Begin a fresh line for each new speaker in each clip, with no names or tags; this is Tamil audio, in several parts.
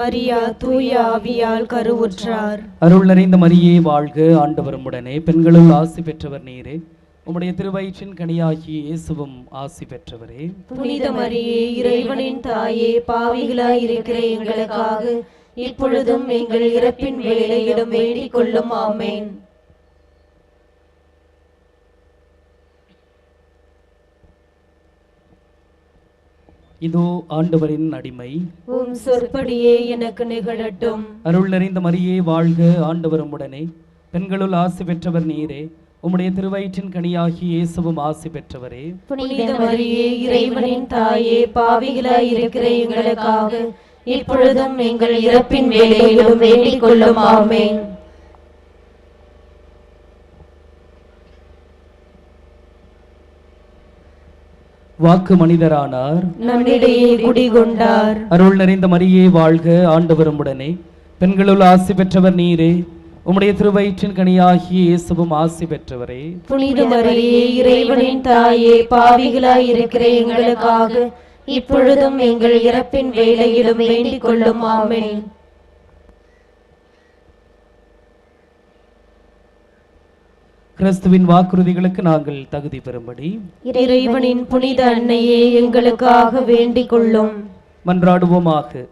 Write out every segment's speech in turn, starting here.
மரியா தூய ஆவியால் கருவுற்றார்.
அருள் நிறைந்த மரியே வாழ்க, ஆண்டவர் உம்முடனே, பெண்களுள் ஆசி பெற்றவர் நீரே. உம்முடைய திருவயிற்றின் கனியாகிய இயேசுவும் ஆசி பெற்றவரே.
புனித மரியே, இறைவனின் தாயே, பாவிகளாய் இருக்கிற எங்களுக்காக இப்பொழுதும் எங்கள் இறப்பின் வேளையிலும் வேண்டிக் கொள்ளும். ஆமென்.
இதோ ஆண்டவரின் அடிமை,
உம் சொற்படியே எனக்கு நிகழட்டும்.
அருள் நிறைந்த மரியே வாழ்க, ஆண்டவர் உம்முடனே, பெண்களுள் ஆசி பெற்றவர் நீரே. உம்முடைய திருவயிற்றின் கனியாகிய இயேசுவும் ஆசி பெற்றவரே.
புனித மரியே, இறைவனின் தாயே, பாவிகளாய் இருக்கிற எங்களுக்காக இப்பொழுதும் எங்கள் இறப்பின் வேளையிலும் வேண்டிக் கொள்ளும். ஆமென்.
வாக்கு மனிதரானார்,
நம்மிடையே குடிகொண்டார்.
அருள் நிறைந்த மரியே வாழ்க, ஆண்டவர் உம்முடனே, பெண்களுள் ஆசி பெற்றவர் நீரே. உம்முடைய திருவயிற்றின் கனியாகிய இயேசுவும் ஆசி பெற்றவரே.
புனித மரியே, இறைவனின் தாயே, பாவிகளாய் இருக்கிற எங்களுக்காக இப்பொழுதும் எங்கள் இறப்பின் வேளையிலும் வேண்டிக் கொள்ளும். ஆமென்.
கிறிஸ்துவின் வாக்குறுதிகளுக்கு நாங்கள் தகுதி பெறும்படி
இறைவனின் புனித அன்னையே, எங்களுக்காக வேண்டிக் கொள்ளும்.
மன்றாடுவோமாக.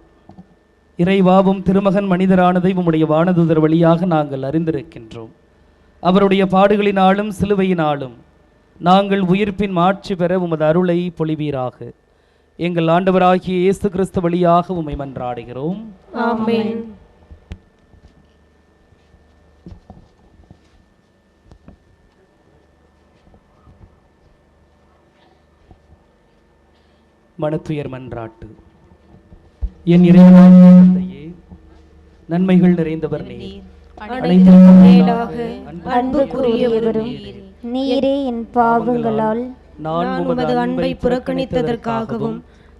இறைவாவும் திருமகன் மனிதரானதை உம்முடைய வானதூதர் வழியாக நாங்கள் அறிந்திருக்கின்றோம். அவருடைய பாடுகளினாலும் சிலுவையினாலும் நாங்கள் உயிர்ப்பின் மாட்சி பெற உமது அருளை பொழிவீராக. எங்கள் ஆண்டவராகிய இயேசு கிறிஸ்து வழியாக உம்மை மன்றாடுகிறோம்.
ஆமென்.
மனத்துயர் மன்றாட்டு. என் இறைவனாகிய தந்தையே, நன்மைகள் நிறைந்தவர் நீர்,
அனைத்திற்கும் மேலாக அன்புக்குரியவரும்
நீரே. என் பாவங்களால்
நான் உமது அன்பை புறக்கணித்ததற்காகவும்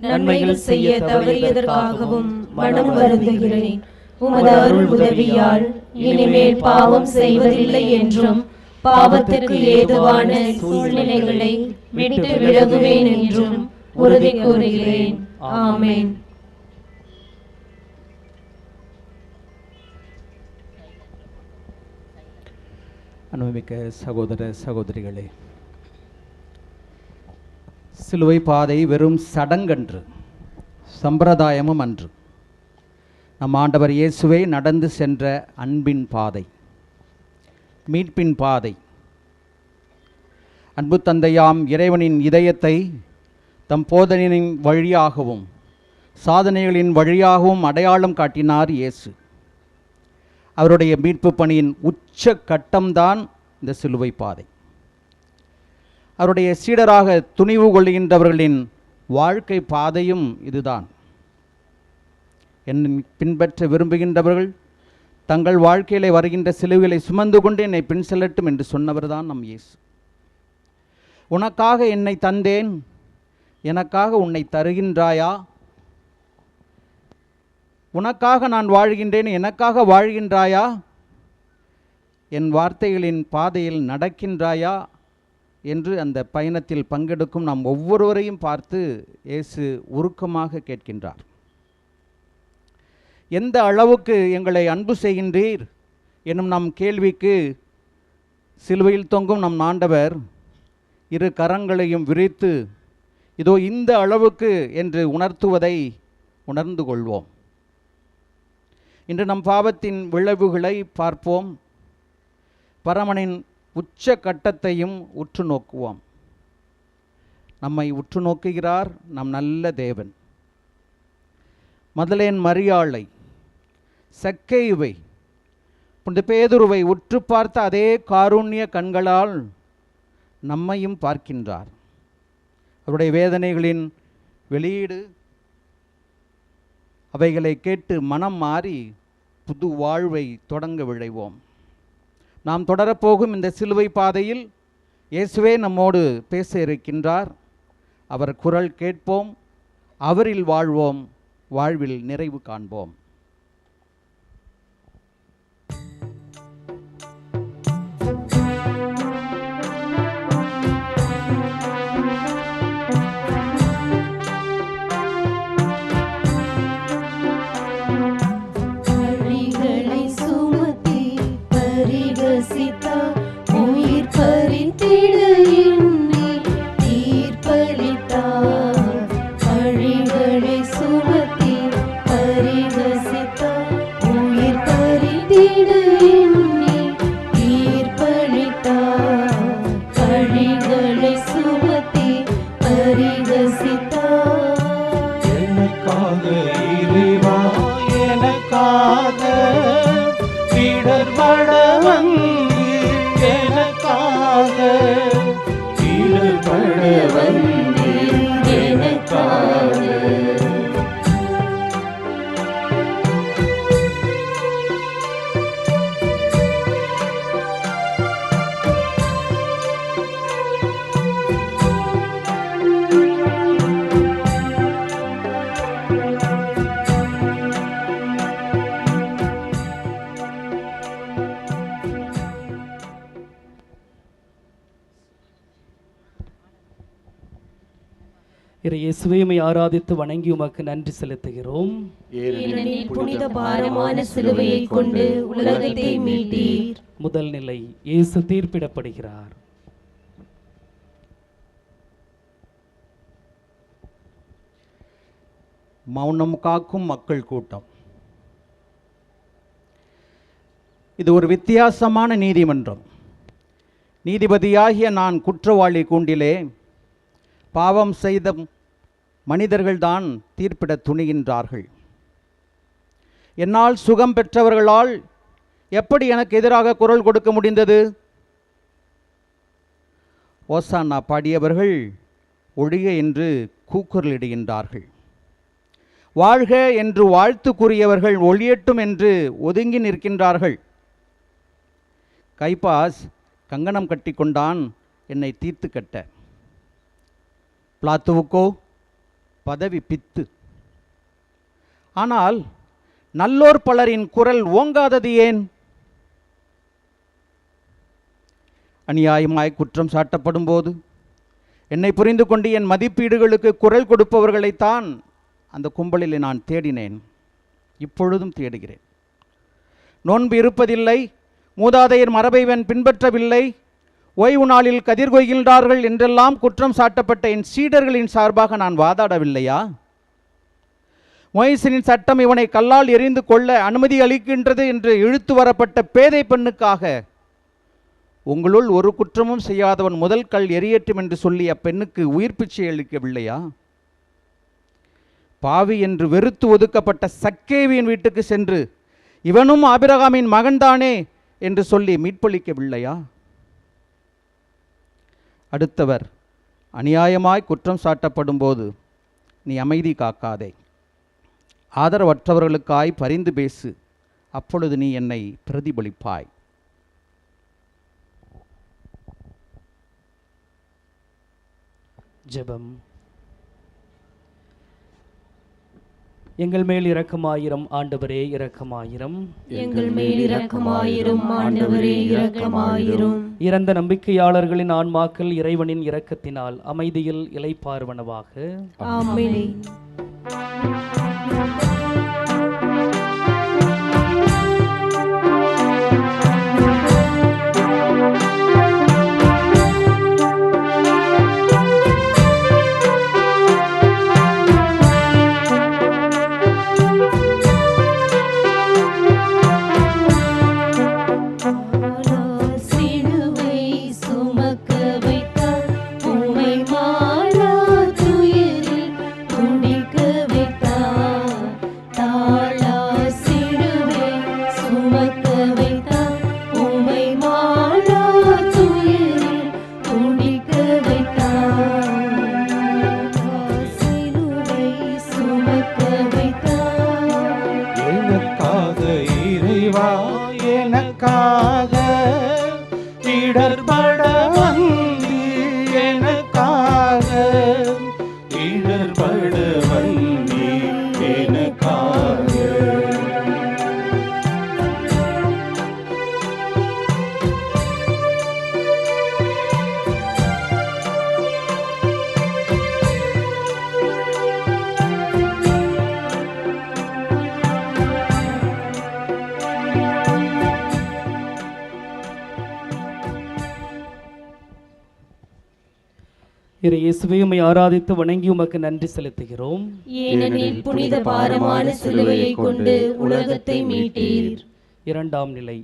நன்மைகள் செய்ய தவறியதற்காகவும் மனம் வருந்துகிறேன். உமது அருள் உதவியால் இனிமேல் பாவம் செய்வதில்லை என்றும் பாவத்திற்கு ஏதுவான சூழ்நிலைகளை விட்டு விலகுவேன் என்றும் உறுதி கூறுகிறேன். ஆமென்.
அன்புமிக்க சகோதர சகோதரிகளே, சிலுவை பாதை வெறும் சடங்கன்று, சம்பிரதாயமும் அன்று. நம் ஆண்டவர் இயேசுவே நடந்து சென்ற அன்பின் பாதை, மீட்பின் பாதை. அன்பு தந்தையாம் இறைவனின் இதயத்தை தம் போதனையின் வழியாகவும் சாதனைகளின் வழியாகவும் அடையாளம் காட்டினார் இயேசு. அவருடைய மீட்பு பணியின் உச்ச கட்டம்தான் இந்த சிலுவை பாதை. அவருடைய சீடராக துணிவு கொள்கின்றவர்களின் வாழ்க்கை பாதையும் இதுதான். என்னை பின்பற்ற விரும்புகின்றவர்கள் தங்கள் வாழ்க்கையிலே வருகின்ற சிலுவைகளை சுமந்து கொண்டு என்னை பின் செல்லட்டும் என்று சொன்னவர்தான் நம் இயேசு. உனக்காக என்னை தந்தேன், எனக்காக உன்னை தருகின்றாயா? உனக்காக நான் வாழ்கின்றேன், எனக்காக வாழ்கின்றாயா? என் வார்த்தைகளின் பாதையில் நடக்கின்றாயா என்று அந்த பயணத்தில் பங்கெடுக்கும் நாம் ஒவ்வொருவரையும் பார்த்து இயேசு உருக்கமாக கேட்கின்றார். எந்த அளவுக்கு எங்களை அன்பு செய்கின்றீர் எனும் நம் கேள்விக்கு சிலுவையில் தொங்கும் நம் ஆண்டவர் இரு கரங்களையும் விரித்து இதோ இந்த அளவுக்கு என்று உணர்த்துவதை உணர்ந்து கொள்வோம். இன்று நம் பாவத்தின் விளைவுகளை பார்ப்போம். பரமனின் உச்ச கட்டத்தையும் உற்று நோக்குவோம். நம்மை உற்று நோக்குகிறார் நம் நல்ல தேவன். மதலேன் மரியாளை, சக்கேயுவை, புனித பேதுருவை உற்று பார்த்த அதே காருண்ய கண்களால் நம்மையும் பார்க்கின்றார். அவருடைய வேதனைகளின் வெளியீடு, அவைகளை கேட்டு மனம் மாறி புது வாழ்வை தொடங்க விழைவோம். நாம் தொடரப்போகும் இந்த சிலுவை பாதையில் இயேசுவே நம்மோடு பேச இருக்கின்றார். அவர் குரல் கேட்போம், அவரில் வாழ்வோம், வாழ்வில் நிறைவு காண்போம்.
இயேசுவையுமை ஆராதித்து வணங்கி உமக்கு நன்றி செலுத்துகிறோம்.
ஏனெனில் புனித பாரமான சிலுவையை கொண்டு உலகத்தை மீட்டீர்.
முதல் நிலை, இயேசு தீர்ப்பிடப்படுகிறார்.
மௌனம் காக்கும் மக்கள் கூட்டம். இது ஒரு வித்தியாசமான நீதிமன்றம். நீதிபதியாகிய நான் குற்றவாளி கூண்டிலே பாவம் செய்த மனிதர்கள்தான் தீர்ப்பிட துணிகின்றார்கள். என்னால் சுகம் பெற்றவர்களால் எப்படி எனக்கு எதிராக குரல் கொடுக்க முடிந்தது? ஓசானா பாடியவர்கள் ஒழிக என்று கூக்குரலிடுகின்றார்கள். வாழ்க என்று வாழ்த்து கூறியவர்கள் ஒளியட்டும் என்று ஒதுங்கி நிற்கின்றார்கள். கைபாஸ் கங்கணம் கட்டி கொண்டான் என்னை தீர்த்து கட்ட. பிளாத்துவுக்கோ பதவி பித்து. ஆனால் நல்லோர் பலரின் குரல் ஓங்காதது ஏன்? அநியாயமாய் குற்றம் சாட்டப்படும் போது என்னை புரிந்து கொண்டு என் மதிப்பீடுகளுக்கு குரல் கொடுப்பவர்களைத்தான் அந்த கும்பலில் நான் தேடினேன். இப்பொழுதும் தேடுகிறேன். நோன்பு இருப்பதில்லை, மூதாதையர் மரபைவன் பின்பற்றவில்லை, ஓய்வு நாளில் கதிர் கொய்கின்றார்கள் என்றெல்லாம் குற்றம் சாட்டப்பட்ட என் சீடர்களின் சார்பாக நான் வாதாடவில்லையா? மோயிசின் சட்டம் இவனை கல்லால் எறிந்து கொள்ள அனுமதி அளிக்கின்றது என்று இழுத்து வரப்பட்ட பேதை பெண்ணுக்காக உங்களுள் ஒரு குற்றமும் செய்யாதவன் முதல் கல் எரியட்டும் என்று சொல்லி அப்பெண்ணுக்கு உயிர் பிச்சை அளிக்கவில்லையா? பாவி என்று வெறுத்து ஒதுக்கப்பட்ட சக்கேவியின் வீட்டுக்கு சென்று இவனும் ஆபிரகாமின் மகன்தானே என்று சொல்லி மீட்பளிக்கவில்லையா? அடுத்தவர் அநியாயமாய் குற்றம் சாட்டப்படும் போது நீ அமைதி காக்காதே, ஆதரவற்றவர்களுக்காய் பரிந்து பேசு, அப்பொழுது நீ என்னை பிரதிபலிப்பாய்.
ஜெபம். எங்கள் மேல் இரக்கமாயிரம் ஆண்டவரே, இரக்கமாயிரம்.
எங்கள் மேல் இரக்கமாயிரும் ஆண்டவரே, இரக்கமாயிரும்.
இறந்த நம்பிக்கையாளர்களின் ஆன்மாக்கள் இறைவனின் இரக்கத்தினால் அமைதியில் இளைப்பாறுவனவாக.
ஆமென்.
இயேசுவையுமை ஆராதித்து வணங்கி உமக்கு நன்றி செலுத்துகிறோம்.
ஏனெனில் புனித பாரமான சிலுவையை கொண்டு உலகத்தை மீட்டீர்.
இரண்டாம் நிலை,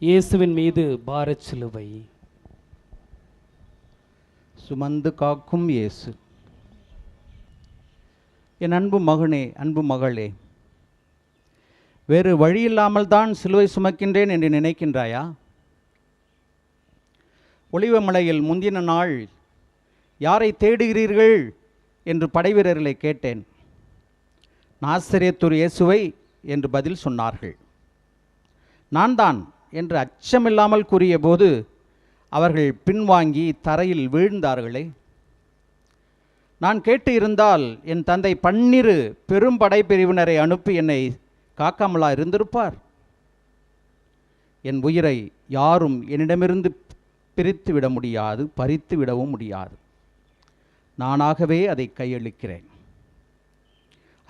இயேசுவின் மீது பாரச் சிலுவை.
சுமந்து காக்கும் இயேசு. என் அன்பு மகனே, அன்பு மகளே, வேறு வழியில்லாமல் தான் சிலுவை சுமக்கின்றேன் என்று நினைக்கின்றாயா? ஒலிவமலையில் முந்தின நாள் யாரை தேடுகிறீர்கள் என்று படைவீரர்களை கேட்டேன். நாசரேத்தூர் இயேசுவை என்று பதில் சொன்னார்கள். நான் தான் என்று அச்சமில்லாமல் கூறிய போது அவர்கள் பின்வாங்கி தரையில் வீழ்ந்தார்களே. நான் கேட்டு இருந்தால் என் தந்தை 12 பெரும் படைப்பிரிவினரை அனுப்பி என்னை காக்காமலா இருந்திருப்பார்? என் உயிரை யாரும் என்னிடமிருந்து பிரித்து விட முடியாது, பறித்து விடவும் முடியாது. நானாகவே அதை கையளிக்கிறேன்.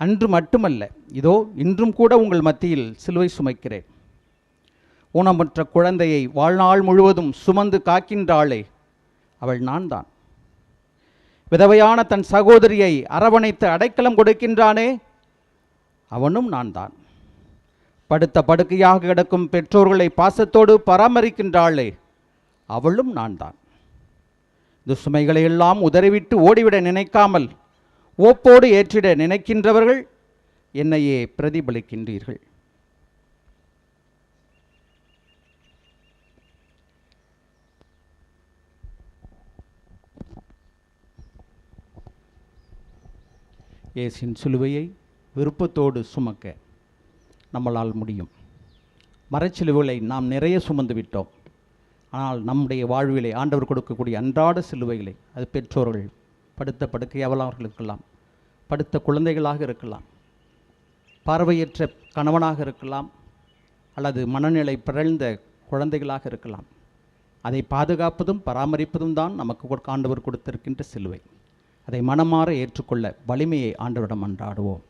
அன்று மட்டுமல்ல, இதோ இன்றும் கூட உங்கள் மத்தியில் சிலுவை சுமைக்கிறேன். ஊனமுற்ற குழந்தையை வாழ்நாள் முழுவதும் சுமந்து காக்கின்றாளே, அவள் நான் தான். விதவையான தன் சகோதரியை அரவணைத்து அடைக்கலம் கொடுக்கின்றானே, அவனும் நான் தான். படுத்த படுக்கையாக கிடக்கும் பெற்றோர்களை பாசத்தோடு பராமரிக்கின்றாளே, அவளும் நான் தான். இந்த சுமைகளை எல்லாம் உதறிவிட்டு ஓடிவிட நினைக்காமல் ஓப்போடு ஏற்றிட நினைக்கின்றவர்கள் என்னையே பிரதிபலிக்கின்றீர்கள். இயேசுவின் சிலுவையை விருப்பத்தோடு சுமக்க நம்மளால் முடியும். மரச்சிலுவைகளை நாம் நிறைய சுமந்து விட்டோம். ஆனால் நம்முடைய வாழ்விலே ஆண்டவர் கொடுக்கக்கூடிய அன்றாட சிலுவைகளை, அது பெற்றோர்கள், படுத்த படுக்கையவளாக இருக்கலாம், படுத்த குழந்தைகளாக இருக்கலாம், பார்வையற்ற கணவனாக இருக்கலாம், அல்லது மனநிலை பிறழ்ந்த குழந்தைகளாக இருக்கலாம். அதை பாதுகாப்பதும் பராமரிப்பதும் தான் நமக்கு ஆண்டவர் கொடுத்திருக்கின்ற சிலுவை. அதை மனமாற ஏற்றுக்கொள்ள வலிமையை ஆண்டவரிடம் மன்றாடுவோம்.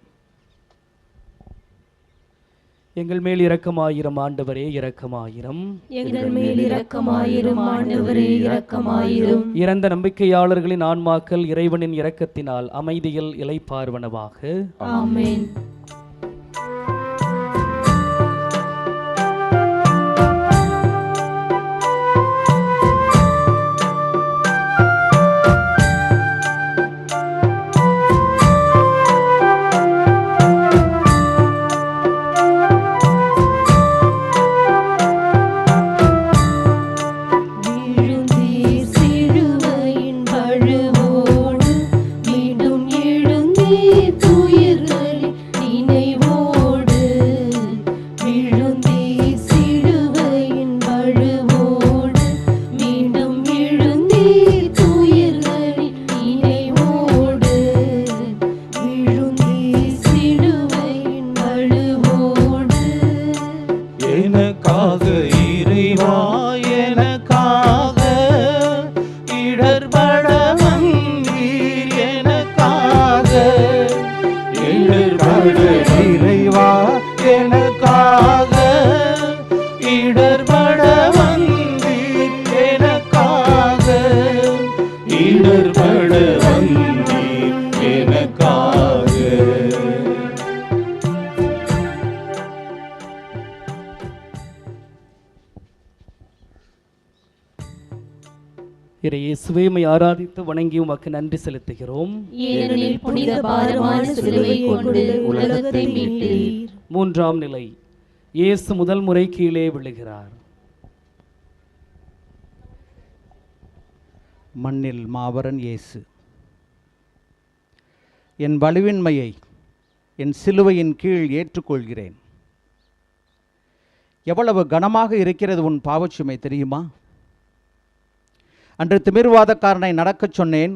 எங்கள் மேல் இரக்கமாயிரம் ஆண்டவரே, இரக்கமாயிரம்.
எங்கள் மேல் இரக்கமாயிரும் ஆண்டவரே, இரக்கமாயிரும்.
இறந்த நம்பிக்கையாளர்களின் ஆன்மாக்கள் இறைவனின் இரக்கத்தினால் அமைதியில் இளைப்பார்வனவாக.
ஆமென்.
இயேசுவே, உம்மை ஆராதித்து வணங்கி உமக்கு நன்றி செலுத்துகிறோம்.
ஏனெனில் புனித பாரமான சிலுவை கொண்டு உலகத்தை மீட்டீர்.
மூன்றாம் நிலை, இயேசு முதல் முறை கீழே விழுகிறார்.
மண்ணில் மாபரன் இயேசு, என் வலுவின்மையை என் சிலுவையின் கீழ் ஏற்றுக்கொள்கிறேன். எவ்வளவு கனமாக இருக்கிறது உன் பாவச்சுமை தெரியுமா? அன்று திமிர்வாதக்காரனை நடக்கச் சொன்னேன்.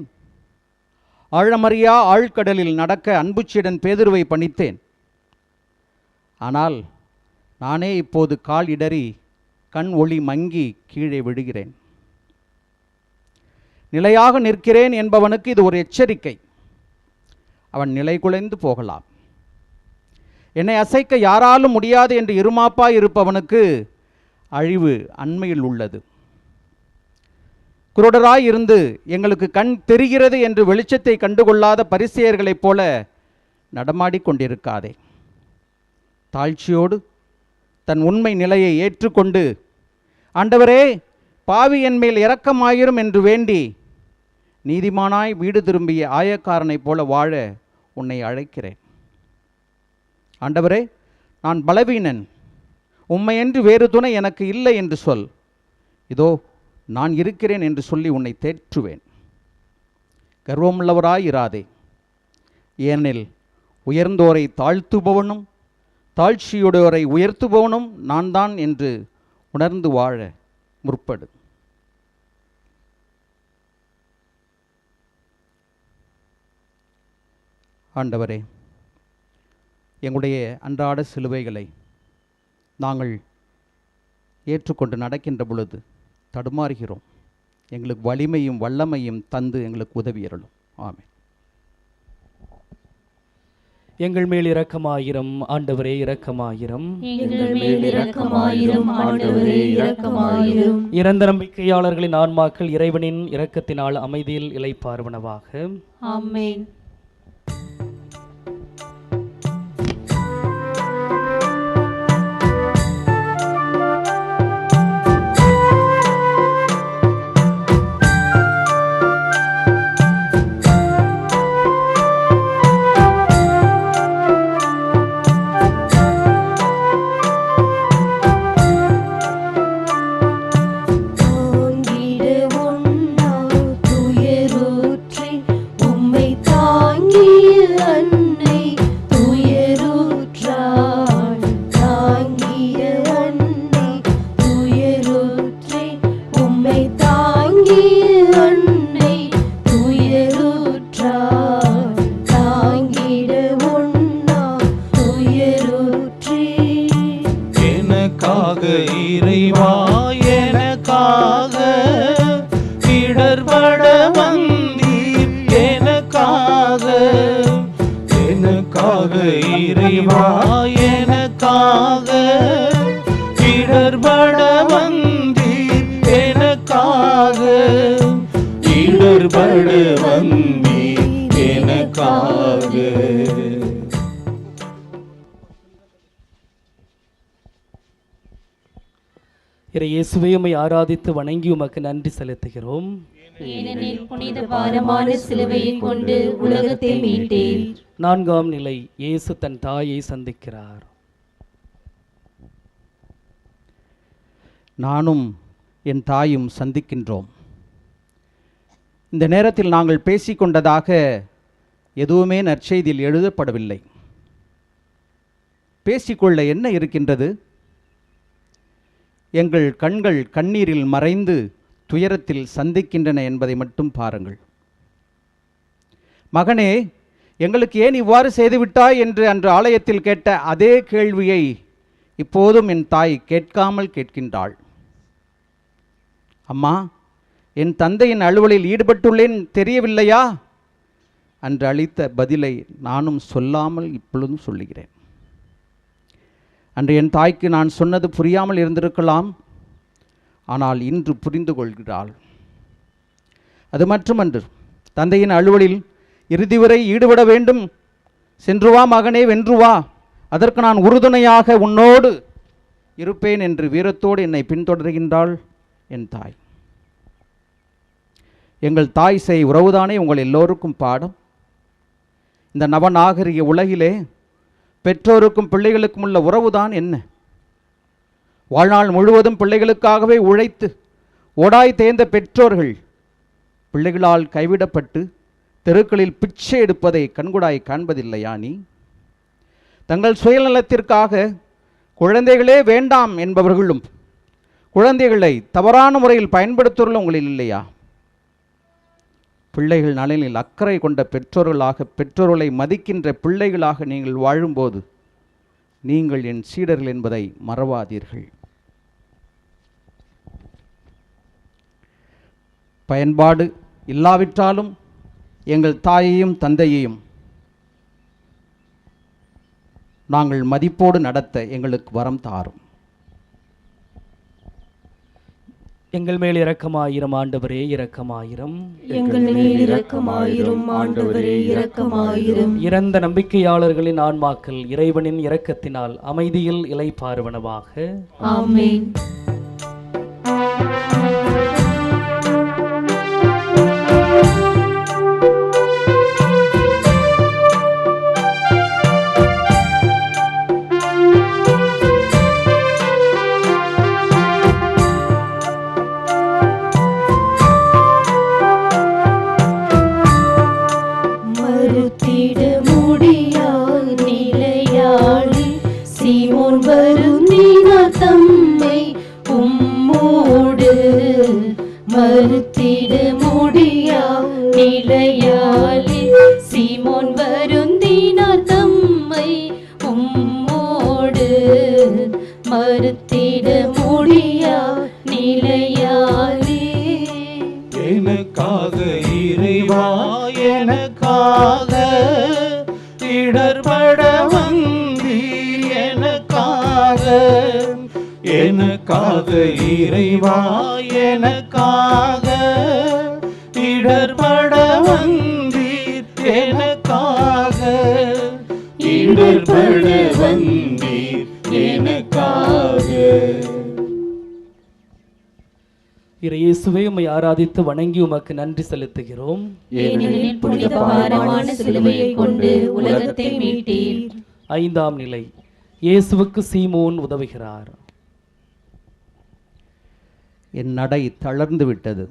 ஆழமறியா ஆழ்கடலில் நடக்க அன்புச்சியுடன் பேதுருவை பணித்தேன். ஆனால் நானே இப்போது கால் இடறி கண் ஒளி மங்கி கீழே விழுகிறேன். நிலையாக நிற்கிறேன் என்பவனுக்கு இது ஒரு எச்சரிக்கை. அவன் நிலை குலைந்து போகலாம். என்னை அசைக்க யாராலும் முடியாது என்று இருமாப்பாய் இருப்பவனுக்கு அழிவு அண்மையில் உள்ளது. குருடராய் இருந்து எங்களுக்கு கண் தெரிகிறது என்று வெளிச்சத்தை கண்டுகொள்ளாத பரிசேயர்களைப் போல நடமாடிக்கொண்டிருக்காதே. தாழ்ச்சியோடு தன் உண்மை நிலையை ஏற்றுக்கொண்டு, ஆண்டவரே பாவி என் மேல் இரக்கமாயிரும் என்று வேண்டி நீதிமானாய் வீடு திரும்பிய ஆயக்காரனைப் போல வாழ உன்னை அழைக்கிறேன். ஆண்டவரே, நான் பலவீனன், உம்மையன்று வேறு துணை எனக்கு இல்லை என்று சொல். இதோ நான் இருக்கிறேன் என்று சொல்லி உன்னை தேற்றுவேன். கர்வமுள்ளவராயிராதே. ஏனெனில் உயர்ந்தோரை தாழ்த்துபவனும் தாழ்ச்சியுடையோரை உயர்த்துபவனும் நான் தான் என்று உணர்ந்து வாழ முற்படு. ஆண்டவரே, எங்களுடைய அன்றாட சிலுவைகளை நாங்கள் ஏற்றுக்கொண்டு நடக்கின்ற பொழுது தடுமாறுகிறோம். எங்களுக்கு வலிமையும் வல்லமையும் தந்து எங்களுக்கு உதவி அருளும். ஆமென்.
எங்கள் மேல் இரக்கமாயிரம் ஆண்டவரே, இரக்கமாயிரம்.
எங்கள் மேல் இரக்கமாயிரும் ஆண்டவரே, இரக்கமாயிரும்.
இறந்த நம்பிக்கையாளர்களின் ஆன்மாக்கள் இறைவனின் இரக்கத்தினால் அமைதியில் இளைப்பாறுவனவாக.
ஆமென்.
இயேசுவே, உம்மை ஆராதித்து வணங்கி உமக்கு நன்றி செலுத்துகிறோம்.
ஏனெனில் புனித பாரமான சிலுவையை கொண்டு உலகத்தை மீட்டீர்.
4ஆம் நிலை, இயேசு தன் தாயை சந்திக்கிறார்.
நானும் என் தாயும் சந்திக்கின்றோம். இந்த நேரத்தில் நாங்கள் பேசிக்கொண்டதாக எதுவுமே நற்செய்தியில் எழுதப்படவில்லை. பேசிக்கொள்ள என்ன இருக்கின்றது? எங்கள் கண்கள் கண்ணீரில் மறைந்து துயரத்தில் சந்திக்கின்றன என்பதை மட்டும் பாருங்கள். மகனே, எங்களுக்கு ஏன் இவ்வாறு செய்துவிட்டாய் என்று அன்று ஆலயத்தில் கேட்ட அதே கேள்வியை இப்போதும் என் தாய் கேட்காமல் கேட்கின்றாள். அம்மா, என் தந்தையின் அலுவலில் ஈடுபட்டுள்ளேன் தெரியவில்லையா? அன்று அளித்த பதிலை நானும் சொல்லாமல் இப்பொழுதும் சொல்லுகிறேன். அன்று என் தாய்க்கு நான் சொன்னது புரியாமல் இருந்திருக்கலாம். ஆனால் இன்று புரிந்து கொள்கிறாள். அது மட்டுமன்று, தந்தையின் அலுவலில் இறுதி வரை ஈடுபட வேண்டும். சென்று வா மகனே, வென்று வா, அதற்கு நான் உறுதுணையாக உன்னோடு இருப்பேன் என்று வீரத்தோடு என்னை பின்தொடர்கின்றாள் என் தாய். எங்கள் தாய் செய் உறவுதானே உங்கள் எல்லோருக்கும் பாடம். இந்த நவநாகரிக உலகிலே பெற்றோருக்கும் பிள்ளைகளுக்கும் உள்ள உறவுதான் என்ன? வாழ்நாள் முழுவதும் பிள்ளைகளுக்காகவே உழைத்து ஓடாய் தேர்ந்த பெற்றோர்கள் பிள்ளைகளால் கைவிடப்பட்டு தெருக்களில் பிச்சை எடுப்பதை கண்கூடாய் காண்பதில்லையா நீ? தங்கள் சுயநலத்திற்காக குழந்தைகளே வேண்டாம் என்பவர்களும் குழந்தைகளை தவறான முறையில் பயன்படுத்துவர்களும் உங்களில் இல்லையா? பிள்ளைகள் நலனில் அக்கறை கொண்ட பெற்றோர்களாக, பெற்றோர்களை மதிக்கின்ற பிள்ளைகளாக நீங்கள் வாழும்போது நீங்கள் என் சீடர்கள் என்பதை மறவாதீர்கள். பயன்பாடு இல்லாவிட்டாலும் எங்கள் தாயையும் தந்தையையும் நாங்கள் மதிப்போடு நடத்த எங்களுக்கு வரம் தாரும்.
எங்கள் மேல் இரக்கமாயிரம் ஆண்டவரே, இரக்கமாயிரம்.
எங்கள் மேல் இரக்கமாயிரும் ஆண்டவரே, இரக்கமாயிரும்.
இறந்த நம்பிக்கையாளர்களின் ஆன்மாக்கள் இறைவனின் இரக்கத்தினால் அமைதியில் இளைப்பாறுவனவாக.
ஆமென். மறுத்திட முடியா நிலையாலே சீமோன் வருந்தினார் தம்மை உம்மோடு. மறுத்திட முடியா நிலையாலே
எனக்காக இறைவா என எனக்காக இடர்பட வந்தீர் எனக்காக எனக்காக இறைவா எனக்காக இடர்பட வந்தீர் எனக்காக இடர்பட வந்தீர் எனக்காக.
இயேசுவே உம்மை ஆராதித்து வணங்கி உமக்கு நன்றி செலுத்துகிறோம்.
ஏனெனில் புனித பாரமான சிலுவையை கொண்டு உலகத்தை மீட்டீர்.
5ஆம் நிலை. இயேசுவுக்கு சீமோன் உதவுகிறார்.
என் நடை தளர்ந்து விட்டது.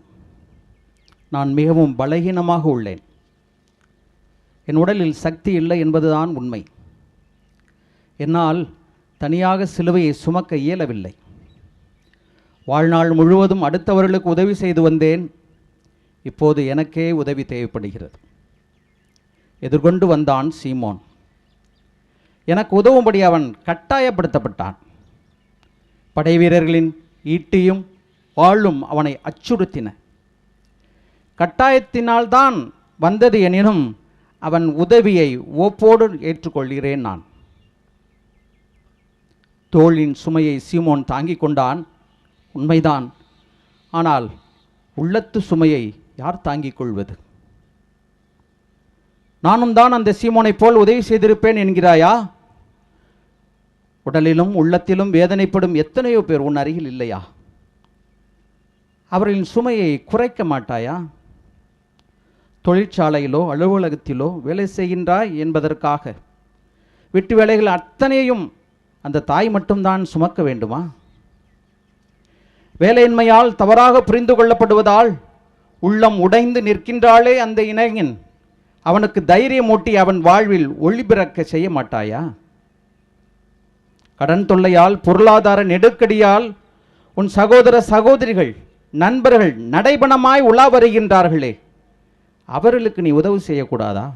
நான் மிகவும் பலகீனமாக உள்ளேன். என் உடலில் சக்தி இல்லை என்பதுதான் உண்மை. என்னால் தனியாக சிலுவையை சுமக்க இயலவில்லை. வாழ்நாள் முழுவதும் அடுத்தவர்களுக்கு உதவி செய்து வந்தேன். இப்போது எனக்கே உதவி தேவைப்படுகிறது. எதிர்கொண்டு வந்தான் சீமோன். எனக்கு உதவும்படி அவன் கட்டாயப்படுத்தப்பட்டான். படை வீரர்களின் ஈட்டியும் வாளும் அவனை அச்சுறுத்தின. கட்டாயத்தினால்தான் வந்தது எனினும் அவன் உதவியை ஓப்போடு ஏற்றுக்கொள்கிறேன் நான். தோளின் சுமையை சீமோன் தாங்கிக் கொண்டான், உண்மைதான். ஆனால் உள்ளத்து சுமையை யார் தாங்கிக் கொள்வது? நானும் தான் அந்த சீமோனை போல் உதவி செய்திருப்பேன் என்கிறாயா? உடலிலும் உள்ளத்திலும் வேதனைப்படும் எத்தனையோ பேர் உன் அருகில் இல்லையா? அவர்களின் சுமையை குறைக்க மாட்டாயா? தொழிற்சாலையிலோ அலுவலகத்திலோ வேலை செய்கின்றாய் என்பதற்காக வீட்டு வேலைகள் அத்தனையும் அந்த தாய் மட்டும்தான் சுமக்க வேண்டுமா? வேலையின்மையால் தவறாக புரிந்து கொள்ளப்படுவதால் உள்ளம் உடைந்து நிற்கின்றாளே அந்த இளைஞன், அவனுக்கு தைரியமூட்டி அவன் வாழ்வில் ஒளி பிறக்க செய்ய மாட்டாயா? கடன் தொல்லையால் பொருளாதார நெருக்கடியால் உன் சகோதர சகோதரிகள் நண்பர்கள் நடைபணமாய் உலா வருகின்றார்களே, அவர்களுக்கு நீ உதவி செய்யக்கூடாதா?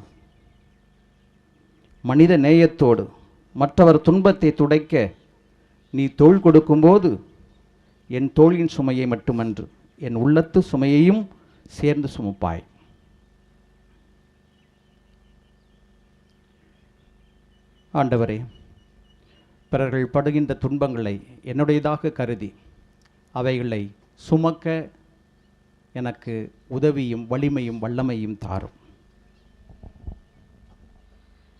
மனித நேயத்தோடு மற்றவர் துன்பத்தை துடைக்க நீ தோள் கொடுக்கும்போது என் தோளின் சுமையை மட்டுமன்று என் உள்ளத்து சுமையையும் சேர்ந்து சுமப்பாய். ஆண்டவரே, பிறர்கள் படுகின்ற துன்பங்களை என்னுடையதாக கருதி அவைகளை சுமக்க எனக்கு உதவியும் வலிமையும் வல்லமையும் தாரும்.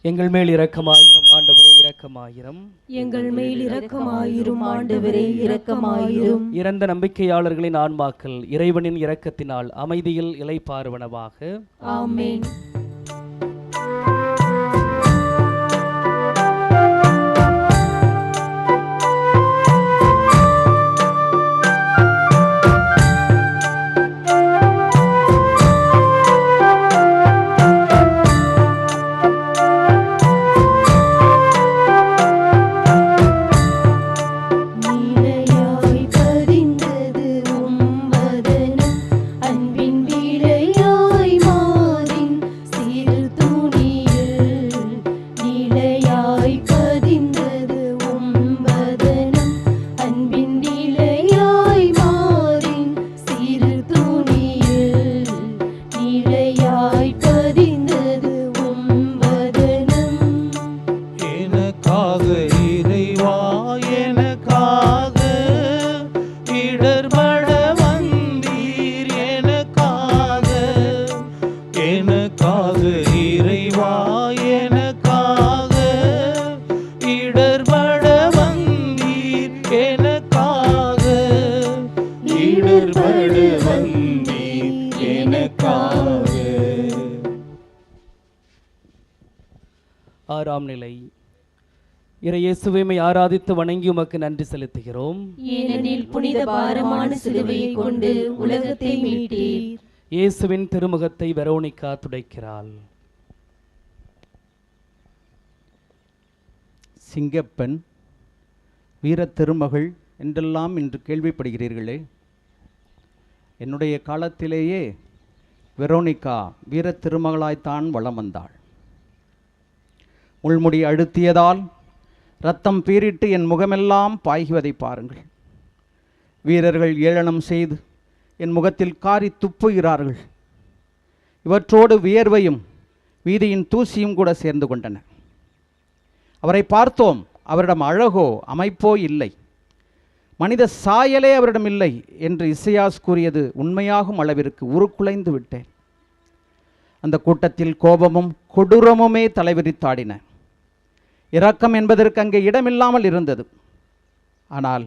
எங்கள் மேல் இரக்கமாயிரும் ஆண்டவரே, இரக்கமாயிரும்.
எங்கள் மேல் இரக்கமாயிரும் ஆண்டவரே, இரக்கமாயிரும்.
இறந்த நம்பிக்கையாளர்களின் ஆன்மாக்கள் இறைவனின் இரக்கத்தினால் அமைதியில் இளைப்பாறுவனவாக.
ஆமென்.
ஆறாம் நிலை. இறையேசுவை ஆராதித்து வணங்கி உமக்கு நன்றி செலுத்துகிறோம்.
ஏனெனில் புனித பாரமான சிலுவையை கொண்டு உலகத்தை மீட்டீர்.
இயேசுவின் திருமுகத்தை வெரோனிகா துடைக்கிறாள்.
சிங்கப்பெண், வீரத் திருமகள் என்றெல்லாம் இன்று கேள்விப்படுகிறீர்களே. என்னுடைய காலத்திலேயே வெரோனிகா வீரத் திருமகளாய்த்தான் வலம் வந்தாள். முள்முடி அழுத்தியதால் இரத்தம் பீரிட்டு என் முகமெல்லாம் பாய்குவதை பாருங்கள். வீரர்கள் ஏளனம் செய்து என் முகத்தில் காரி துப்புகிறார்கள். இவற்றோடு வியர்வையும் வீதியின் தூசியும் கூட சேர்ந்து கொண்டன. அவரை பார்த்தோம், அவரிடம் அழகோ அமைப்போ இல்லை, மனித சாயலே அவரிடம் இல்லை என்று இசையாஸ் கூறியது உண்மையாகும் அளவிற்கு உருக்குலைந்து விட்டேன். அந்த கூட்டத்தில் கோபமும் கொடூரமுமே தலைவிரித்தாடின. இரக்கம் என்பதற்கு அங்கே இடமில்லாமல் இருந்தது. ஆனால்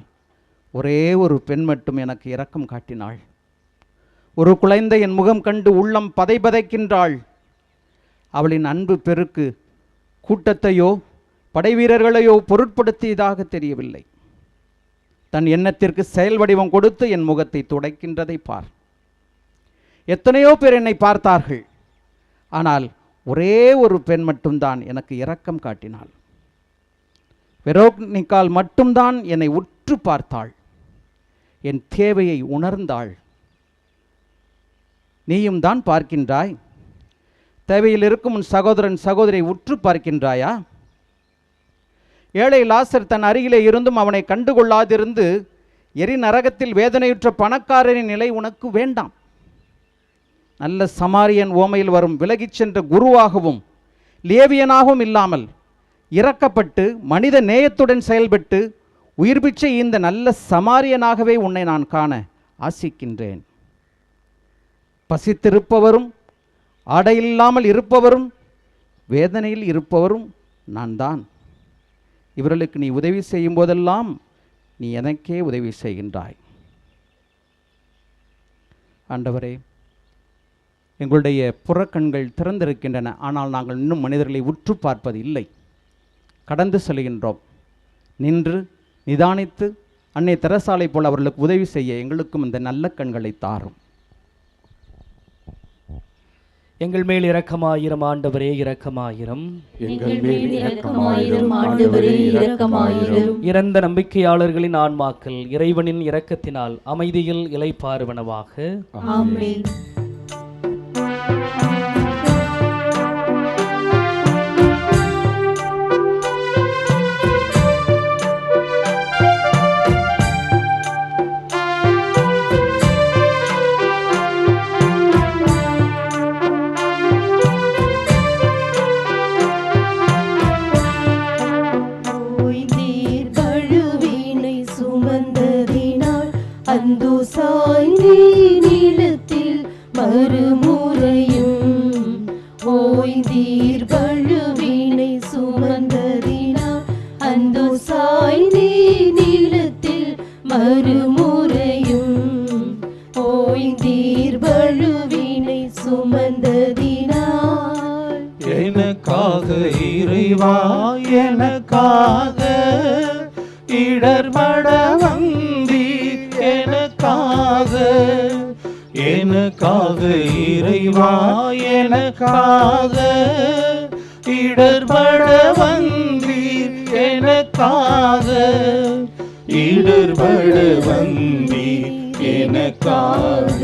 ஒரே ஒரு பெண் மட்டும் எனக்கு இரக்கம் காட்டினாள். ஒரு குழந்தை என் முகம் கண்டு உள்ளம் பதைபதைக்கின்றாள். அவளின் அன்பு பெருக்கு கூட்டத்தையோ படைவீரர்களையோ பொருட்படுத்தியதாக தெரியவில்லை. தன் எண்ணத்திற்கு செயல் வடிவம் கொடுத்து என் முகத்தை துடைக்கின்றதை பார். எத்தனையோ பேர் என்னை பார்த்தார்கள், ஆனால் ஒரே ஒரு பெண் மட்டும்தான் எனக்கு இரக்கம் காட்டினாள். வெரோனிகாள் மட்டும்தான் என்னை உற்று பார்த்தாள், என் தேவையை உணர்ந்தாள். நீயும் தான் பார்க்கின்றாய். தேவையில் இருக்கும் உன் சகோதரன் சகோதரியை உற்று பார்க்கின்றாயா? ஏழை லாசர் தன் அருகிலே இருந்தும் அவனை கண்டுகொள்ளாதிருந்து எரி நரகத்தில் வேதனையுற்ற பணக்காரரின் நிலை உனக்கு வேண்டாம். நல்ல சமாரியன் ஓமையில் வரும் விலகிச் சென்ற குருவாகவும் லேவியனாகவும் இல்லாமல் இரக்கப்பட்டு மனித நேயத்துடன் செயல்பட்டு உயிர் பிச்சை இந்த நல்ல சமாரியனாகவே உன்னை நான் காண ஆசிக்கின்றேன். பசித்திருப்பவரும் ஆடையில்லாமல் இருப்பவரும் வேதனையில் இருப்பவரும் நான் தான். இவர்களுக்கு நீ உதவி செய்யும் போதெல்லாம் நீ எனக்கே உதவி செய்கின்றாய். ஆண்டவரே, எங்களுடைய புறக்கண்கள் திறந்திருக்கின்றன, ஆனால் நாங்கள் இன்னும் மனிதர்களை உற்று பார்ப்பது இல்லை. கடந்து செல்கின்றோம். நின்று நிதானித்து அன்னை தெரசாலை போல் அவர்களுக்கு உதவி செய்ய எங்களுக்கும் இந்த நல்ல கண்களை தாரும்.
எங்கள் மேல் இரக்கமாயிரம் ஆண்டவரே, இரக்கமாயிரம்.
எங்கள் மேல் இரக்கமாயிரம் ஆண்டவரே, இரக்கமாயிரம்.
இறந்த நம்பிக்கையாளர்களின் ஆன்மாக்கள் இறைவனின் இரக்கத்தினால் அமைதியில் இளைப்பாறுவனவாக.
ஆமென். அந்தோ சாய்ந்தே நிலத்தில் மறுமுறையும் ஓய்ந்தீர் பழுவினை சுமந்ததினால் அந்தோ சாய்ந்தே நிலத்தில் மறுமுறையும் ஓய்ந்தீர் பழுவினை சுமந்ததினால்
எனக்காக இறைவா, எனக்காக இடர்பட வந்தீர், எனக்காக எனக்காக இறைவா, எனக்காக இடர்பட வந்தீர், எனக்காக இடர்பட வந்தீர், எனக்காக.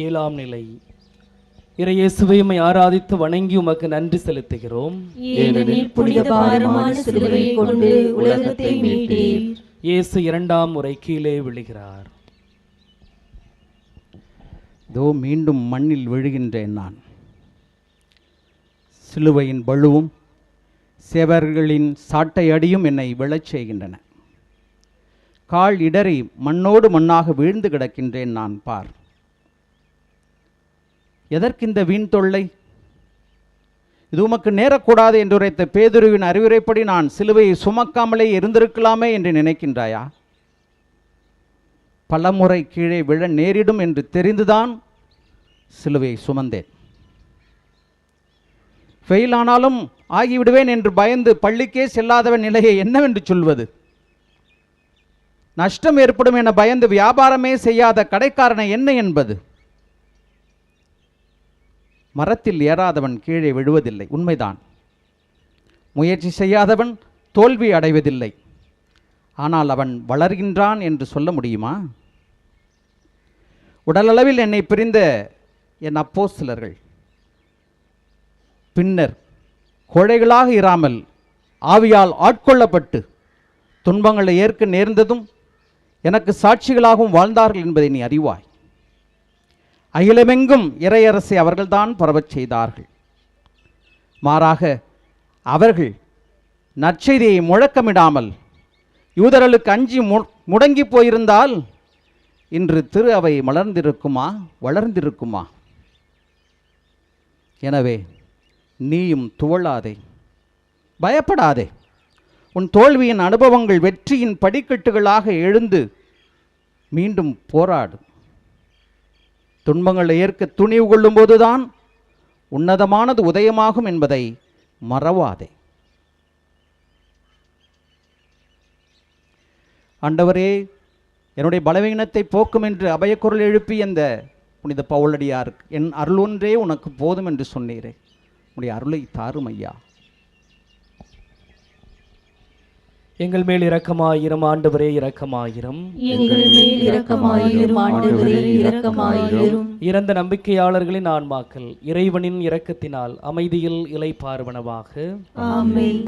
ஏழாம் நிலை. இறையேசுவை உம்மை ஆராதித்து வணங்கி உமக்கு நன்றி செலுத்துகிறோம்.
ஏனெனில் புனித பாரமான சிலுவையை கொண்டு உலகத்தை மீட்டீர்.
இயேசு இரண்டாம் முறை கீழே விழுகிறார்.
இதோ மீண்டும் மண்ணில் விழுகின்றேன் நான். சிலுவையின் பழுவும் சேவர்களின் சாட்டை அடியும் என்னை விழச் செய்கின்றன. கால் இடறி மண்ணோடு மண்ணாக வீழ்ந்து கிடக்கின்றேன் நான். பார், எதற்கிந்த வீண் தொல்லை? இது உமக்கு நேரக்கூடாது என்று உரைத்த பேதுருவின் அறிவுரைப்படி நான் சிலுவையை சுமக்காமலே இருந்திருக்கலாமே என்று நினைக்கின்றாயா? பலமுறை கீழே விழ நேரிடும் என்று தெரிந்துதான் சிலுவையை சுமந்தேன். ஃபெயில் ஆனாலும் ஆகிவிடுவேன் என்று பயந்து பள்ளிக்கே செல்லாதவன் நிலையை என்னவென்று சொல்வது? நஷ்டம் ஏற்படும் என பயந்து வியாபாரமே செய்யாத கடைக்காரனை என்ன என்பது? மரத்தில் ஏறாதவன் கீழே விழுவதில்லை, உண்மைதான். முயற்சி செய்யாதவன் தோல்வி அடைவதில்லை. ஆனால் அவன் வளர்கின்றான் என்று சொல்ல முடியுமா? உடலளவில் என்னை பிரிந்த என் அப்போஸ்தலர்கள் பின்னர் கோழைகளாக இராமல் ஆவியால் ஆட்கொள்ளப்பட்டு துன்பங்களை ஏற்க நேர்ந்ததும் எனக்கு சாட்சிகளாகவும் வாழ்ந்தார்கள் என்பதை நீ அறிவாய். அகிலமெங்கும் இறையரசை அவர்கள்தான் பரவச் செய்தார்கள். மாறாக அவர்கள் நற்செய்தியை முழக்கமிடாமல் யூதர்களுக்கு அஞ்சி முடங்கி போயிருந்தால் இன்று திரு அவை மலர்ந்திருக்குமா, வளர்ந்திருக்குமா? எனவே நீயும் துவளாதே, பயப்படாதே. உன் தோல்வியின் அனுபவங்கள் வெற்றியின் படிக்கட்டுகளாக எழுந்து மீண்டும் போராடு. துன்பங்களை ஏற்க துணிவு கொள்ளும் போதுதான் உன்னதமானது உதயமாகும் என்பதை மறவாதே. ஆண்டவரே, என்னுடைய பலவீனத்தை போக்கும் என்று அபயக்குரல் எழுப்பி அந்த புனித பவுலடியாருக்கு என் அருள் ஒன்றே உனக்கு போதும் என்று சொன்னீரே, உன்னுடைய அருளை தாரும் ஐயா.
எங்கள் மேல் இரக்கமாயிரும் ஆண்டவரே, இரக்கமாயிரும்.
எங்கள் மேல் இரக்கமாயிரும் ஆண்டவரே, இரக்கமாயிரும்.
இறந்த நம்பிக்கையாளர்களின் ஆன்மாக்கள் இறைவனின் இரக்கத்தினால் அமைதியில் இளைப்பாறுவனவாக.
ஆமென்.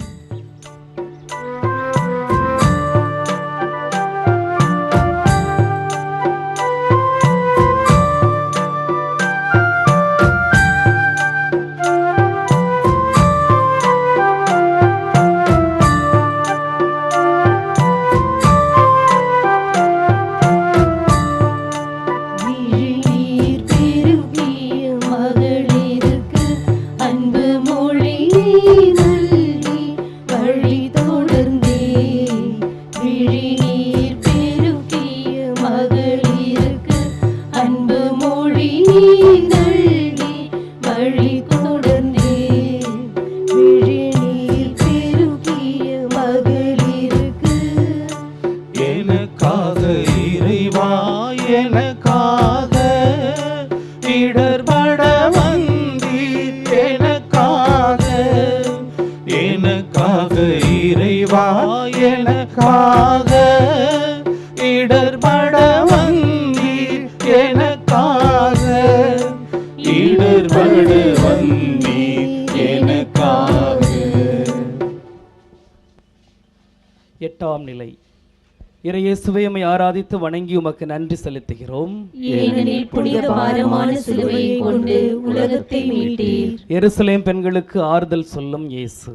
எட்டாம் நிலை. இறையேசுவை உம்மை ஆராதித்து வணங்கி உமக்கு நன்றி செலுத்துகிறோம்.
ஏனெனில் புனித பாரமான சிலுவையை கொண்டு உலகத்தை மீட்டீர்.
எருசலேம் பெண்களுக்கு ஆறுதல் சொல்லும் இயேசு.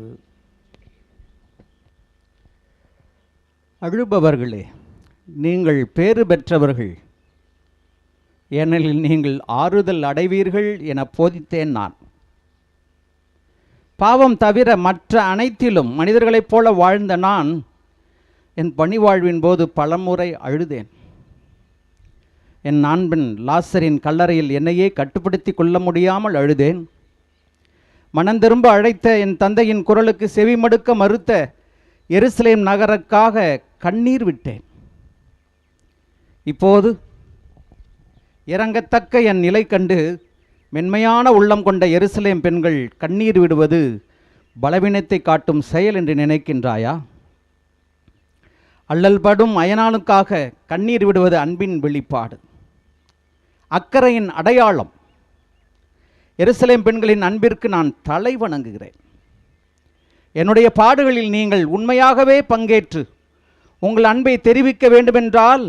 அழுபவர்களே, நீங்கள் பேறு பெற்றவர்கள், ஏனெனில் நீங்கள் ஆறுதல் அடைவீர்கள் என போதித்தேன் நான். பாவம் தவிர மற்ற அனைத்திலும் மனிதர்களைப் போல வாழ்ந்த நான் என் பணிவாழ்வின் போது பலமுறை அழுதேன். என் நண்பன் லாசரின் கல்லறையில் என்னையே கட்டுப்படுத்தி கொள்ள முடியாமல் அழுதேன். மனந்திரும்ப அழைத்த என் தந்தையின் குரலுக்கு செவிமடுக்க மறுத்த எருசலேம் நகருக்காக கண்ணீர் விட்டேன். இப்போது இறங்கத்தக்க என் நிலை கண்டு மென்மையான உள்ளம் கொண்ட எருசலேம் பெண்கள் கண்ணீர் விடுவது பலவீனத்தை காட்டும் செயல் என்று நினைக்கின்றாயா? அல்லல் படும் அயனானுக்காக கண்ணீர் விடுவது அன்பின் வெளிப்பாடு, அக்கறையின் அடையாளம். எருசலேம் பெண்களின் அன்பிற்கு நான் தலை வணங்குகிறேன். என்னுடைய பாடுகளில் நீங்கள் உண்மையாகவே பங்கேற்று உங்கள் அன்பை தெரிவிக்க வேண்டுமென்றால்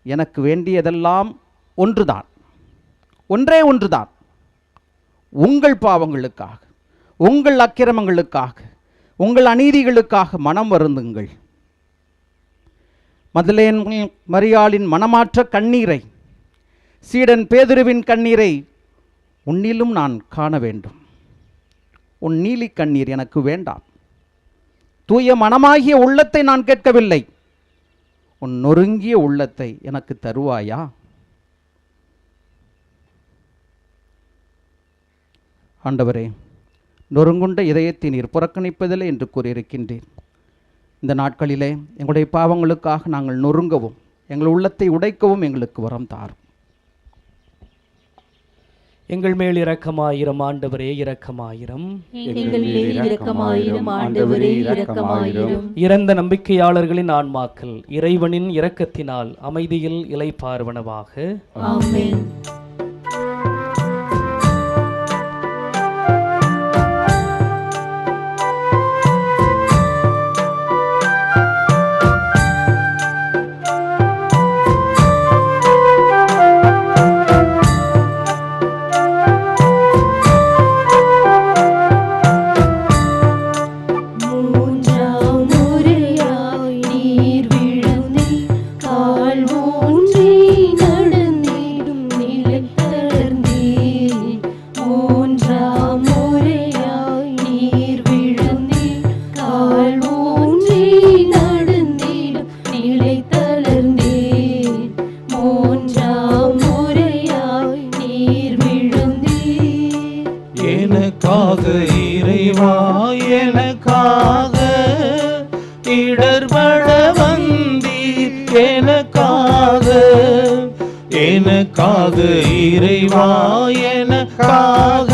எனக்கு வேண்டியதெல்லாம் ஒன்றுதான், ஒன்றே ஒன்றுதான். உங்கள் பாவங்களுக்காக, உங்கள் அக்கிரமங்களுக்காக, உங்கள் அநீதிகளுக்காக மனம் வருந்துங்கள். மதலேன் மரியாளின் மனமாற்ற கண்ணீரை, சீடன் பேதுருவின் கண்ணீரை உன்னிலும் நான் காண வேண்டும். உன் நீலி கண்ணீர் எனக்கு வேண்டாம். தூய மனமாகிய உள்ளத்தை நான் கேட்கவில்லை, உன் நொறுங்கிய உள்ளத்தை எனக்கு தருவாயா? ஆண்டவரே, நொறுங்குண்ட இதயத்தை நீர் புறக்கணிப்பதில்லை என்று கூறியிருக்கின்றேன். இந்த நாட்களிலே எங்களுடைய பாவங்களுக்காக நாங்கள் நொறுங்கவும் எங்கள் உள்ளத்தை உடைக்கவும் எங்களுக்கு வரம் தாரும்.
எங்கள் மேல் இரக்கமாயிரும் ஆண்டவரே, இரக்கமாயிரும்.
எங்கள் மேல் இரக்கமாயிரும் ஆண்டவரே, இரக்கமாயிரும்.
இறந்த நம்பிக்கையாளர்களின் ஆன்மாக்கள் இறைவனின் இரக்கத்தினால் அமைதியில் இளைப்பாறுவனவாக.
ஆமென்.
எனக்காக இறைவா எனக்காக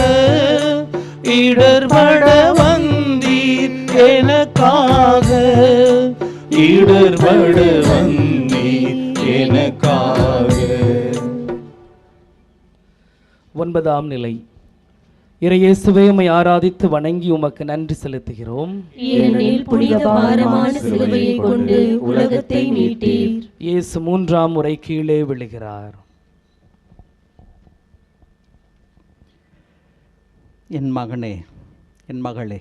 இடர்பட வந்தீர் எனக்காக இடர்பட வந்தீர் எனக்காக.
9ஆம் நிலை. இறையேசுவே, உம்மை ஆராதித்து வணங்கி உமக்கு நன்றி செலுத்துகிறோம்.
ஏனெனில் புனித பாரமான சிலுவையை கொண்டு உலகத்தை மீட்டீர்.
இயேசு 3ஆம் முறை கீழே விழுகிறார்.
என் மகனே, என் மகளே,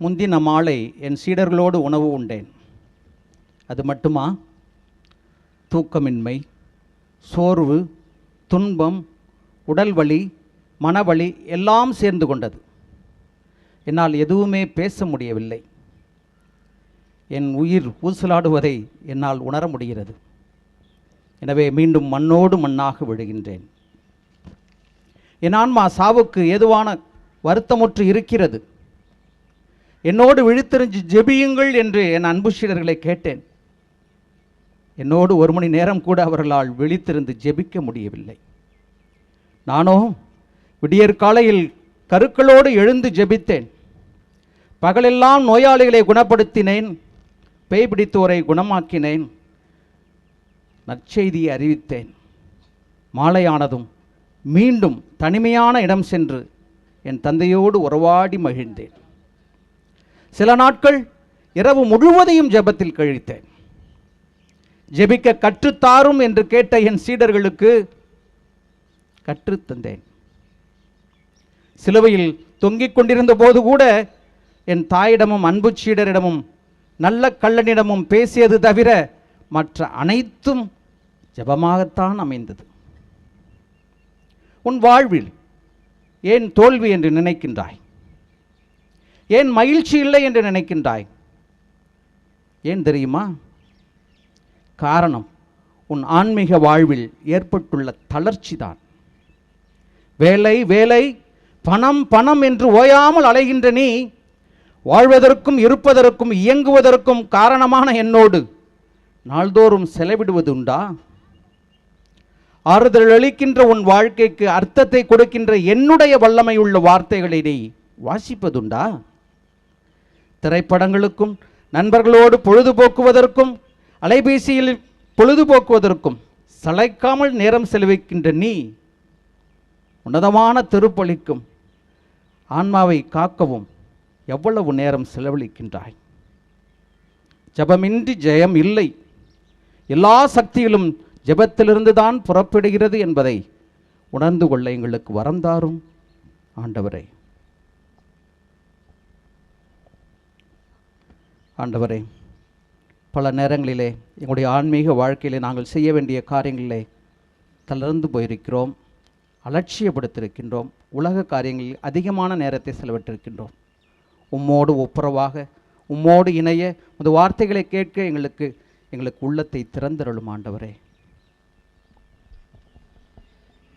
முந்தின மாலை என் சீடர்களோடு உணவு உண்டேன். அது மட்டுமா? தூக்கமின்மை, சோர்வு, துன்பம், உடல் வலி, மனவலி எல்லாம் சேர்ந்து கொண்டது. என்னால் எதுவுமே பேச முடியவில்லை. என் உயிர் ஊசலாடுவதை என்னால் உணர முடிகிறது. எனவே மீண்டும் மண்ணோடு மண்ணாக விழுகின்றேன். என் ஆன்மா சாவுக்கு ஏதுவான வருத்தமுற்று இருக்கிறது. என்னோடு விழித்தெறிஞ்சு ஜெபியுங்கள் என்று என் அன்பு சீடர்களை கேட்டேன். என்னோடு 1 மணி நேரம் கூட அவர்களால் விழித்திருந்து ஜெபிக்க முடியவில்லை. நானோ விடியற் காலையில் கருக்களோடு எழுந்து ஜெபித்தேன். பகலெல்லாம் நோயாளிகளை குணப்படுத்தினேன், பேய் பிடித்தோரை குணமாக்கினேன், நற்செய்தியை அறிவித்தேன். மாலையானதும் மீண்டும் தனிமையான இடம் சென்று என் தந்தையோடு உறவாடி மகிழ்ந்தேன். சில நாட்கள் இரவு முழுவதையும் ஜெபத்தில் கழித்தேன். ஜெபிக்க கற்றுத்தாரும் என்று கேட்ட என் சீடர்களுக்கு கற்றுத்தந்தேன். சிலுவையில் தொங்கிக் கொண்டிருந்த போது கூட என் தாயிடமும் அன்பு சீடரிடமும் நல்ல கள்ளனிடமும் பேசியது தவிர மற்ற அனைத்தும் ஜெபமாகத்தான் அமைந்தது. உன் வாழ்வில் ஏன் தோல்வி என்று நினைக்கின்றாய்? ஏன் மகிழ்ச்சி இல்லை என்று நினைக்கின்றாய்? ஏன் தெரியுமா? காரணம் உன் ஆன்மீக வாழ்வில் ஏற்பட்டுள்ள தளர்ச்சி தான். வேலை வேலை, பணம் பணம் என்று ஓயாமல் அலைகின்ற நீ வாழ்வதற்கும் இருப்பதற்கும் இயங்குவதற்கும் காரணமான என்னோடு நாள்தோறும் செலவிடுவதுண்டா? ஆறுதல் அளிக்கின்ற உன் வாழ்க்கைக்கு அர்த்தத்தை கொடுக்கின்ற என்னுடைய வல்லமையுள்ள வார்த்தைகளை நீ வாசிப்பதுண்டா? திரைப்படங்களுக்கும் நண்பர்களோடு பொழுதுபோக்குவதற்கும் அலைபேசியில் பொழுதுபோக்குவதற்கும் சளைக்காமல் நேரம் செலவிக்கின்ற நீ உன்னதமான திருப்பலிக்கும் ஆன்மாவை காக்கவும் எவ்வளவு நேரம் செலவழிக்கின்றாய்? ஜெபமின்றி ஜெயம் இல்லை. எல்லா சக்திகளும் ஜெபத்திலிருந்து தான் புறப்படுகிறது என்பதை உணர்ந்து கொள்ள எங்களுக்கு வரம் தாரும் ஆண்டவரே. ஆண்டவரே, பல நேரங்களிலே எங்களுடைய ஆன்மீக வாழ்க்கையிலே நாங்கள் செய்ய வேண்டிய காரியங்களிலே தளர்ந்து போயிருக்கிறோம், அலட்சியப்படுத்தியிருக்கின்றோம், உலக காரியங்களில் அதிகமான நேரத்தை செலவிட்டிருக்கின்றோம். உம்மோடு ஒப்புரவாக, உம்மோடு இணைய உமது வார்த்தைகளை கேட்க எங்களுக்கு உள்ளத்தை திறந்தருளும் ஆண்டவரே.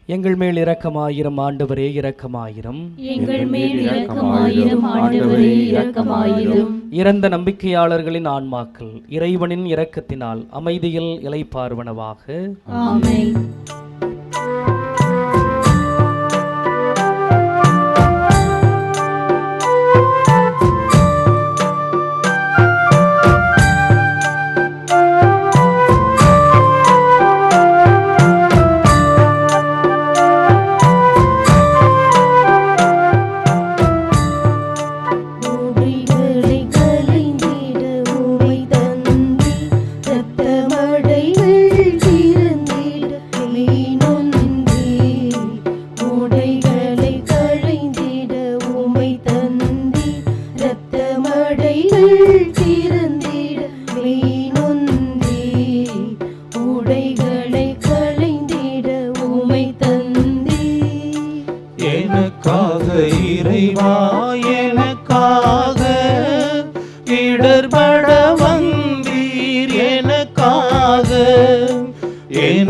எங்கள் மேல் இரக்கமாயிரம் ஆண்டவரே, இரக்கமாயிரம்.
எங்கள் மேல் இரக்கமாயிரம் ஆண்டவரே, இரக்கமாயிரம்.
இறந்த நம்பிக்கையாளர்களின் ஆன்மாக்கள் இறைவனின் இரக்கத்தினால் அமைதியில் இளைப்பாறுவனவாக.
ஆமென்.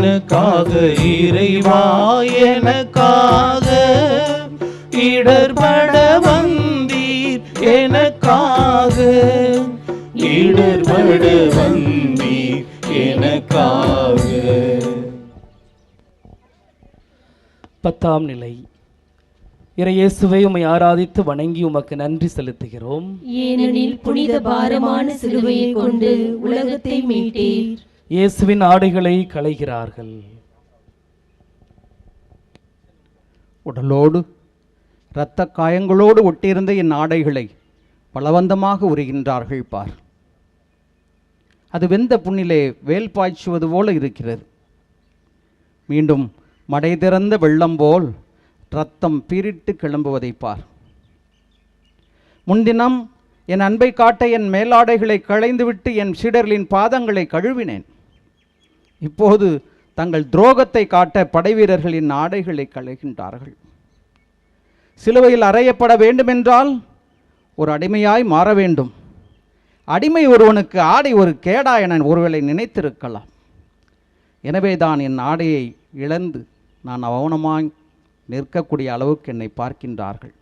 எனக்காக இறைவா எனக்காக இடர்பட வந்தீர் எனக்காக இடர்பட வந்தீர் எனக்காக
10ஆம் நிலை. இறையேசுவை உம்மை ஆராதித்து வணங்கி உமக்கு நன்றி செலுத்துகிறோம்.
ஏனெனில் புனித பாரமான சிலுவையை கொண்டு உலகத்தை மீட்டீர்.
இயேசுவின் ஆடைகளை களைகிறார்கள்.
உடலோடு இரத்த காயங்களோடு ஒட்டியிருந்த என் ஆடைகளை பலவந்தமாக உரிகின்றார்கள் பார். அது வெந்த புண்ணிலே வேல் பாய்ச்சுவது போல இருக்கிறது. மீண்டும் மடை திறந்த வெள்ளம் போல் இரத்தம் பீரிட்டு கிளம்புவதை பார். முன்தினம் என் அன்பை காட்ட என் மேலாடைகளை களைந்துவிட்டு என் சீடர்களின் பாதங்களை கழுவினேன். இப்போது தங்கள் துரோகத்தை காட்ட படைவீரர்களின் ஆடைகளை களைகின்றார்கள். சிலுவையில் அறையப்பட வேண்டுமென்றால் ஒரு அடிமையாய் மாற வேண்டும். அடிமை ஒருவனுக்கு ஆடை ஒரு கேடா என ஒருவேளை நினைத்திருக்கலாம். எனவே தான் என் ஆடையை இழந்து நான் அவமானமாய் நிற்கக்கூடிய அளவுக்கு என்னை பார்க்கின்றார்கள்.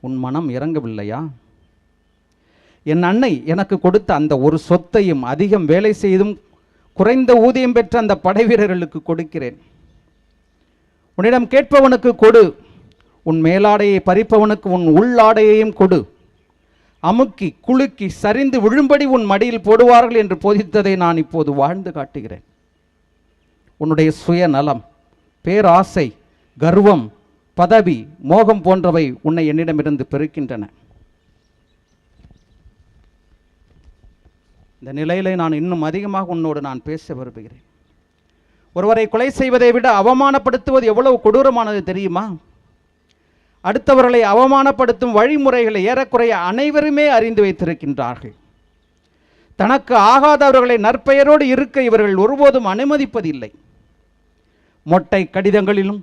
உன் மனம் இறங்கவில்லையா? என் அன்னை எனக்கு கொடுத்த அந்த ஒரு சொத்தையும் அதிகம் வேலை செய்தும் குறைந்த ஊதியம் பெற்ற அந்த படைவீரர்களுக்கு கொடுக்கிறேன். உன்னிடம் கேட்பவனுக்கு கொடு, உன் மேலாடையை பறிப்பவனுக்கு உன் உள்ளாடையையும் கொடு. அமுக்கி குலுக்கி சரிந்து விழும்படி உன் மடியில் போடுவார்கள் என்று போதித்ததை நான் இப்போது வாழ்ந்து காட்டுகிறேன். உன்னுடைய சுயநலம், பேராசை, கர்வம், பதவி, மோகம் போன்றவை உன்னை என்னிடமிருந்து பெருக்கின்றன. இந்த நிலையிலே நான் இன்னும் அதிகமாக உன்னோடு நான் பேச விரும்புகிறேன். ஒருவரை கொலை செய்வதை விட அவமானப்படுத்துவது எவ்வளவு கொடூரமானது தெரியுமா? அடுத்தவர்களை அவமானப்படுத்தும் வழிமுறைகளை ஏறக்குறைய அனைவருமே அறிந்து வைத்திருக்கின்றார்கள். தனக்கு ஆகாதவர்களை நற்பெயரோடு இருக்க இவர்கள் ஒருபோதும் அனுமதிப்பதில்லை. மொட்டை கடிதங்களிலும்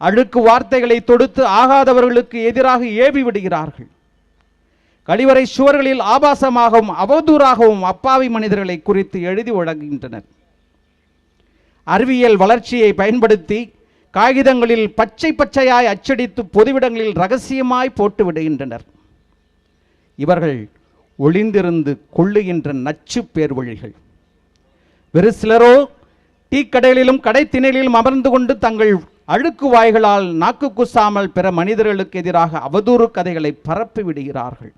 அழுக்கு வார்த்தைகளை தொடுத்து ஆகாதவர்களுக்கு எதிராக ஏவி விடுகிறார்கள். கழிவறை சுவர்களில் ஆபாசமாகவும் அவதூறாகவும் அப்பாவி மனிதர்களை குறித்து எழுதி வழங்குகின்றனர். அறிவியல் வளர்ச்சியை பயன்படுத்தி காகிதங்களில் பச்சை பச்சையாய் அச்சடித்து பொதுவிடங்களில் ரகசியமாய் போட்டு விடுகின்றனர். இவர்கள் ஒளிந்திருந்து கொள்ளுகின்ற நச்சு பேர்வழிகள். வெறு சிலரோ டீ கடைகளிலும் கடை திணைகளிலும் அமர்ந்து கொண்டு தங்கள் அழுக்கு வாய்களால் நாக்கு குசாமல் பிற மனிதர்களுக்கு எதிராக அவதூறு கதைகளை பரப்பி விடுகிறார்கள்.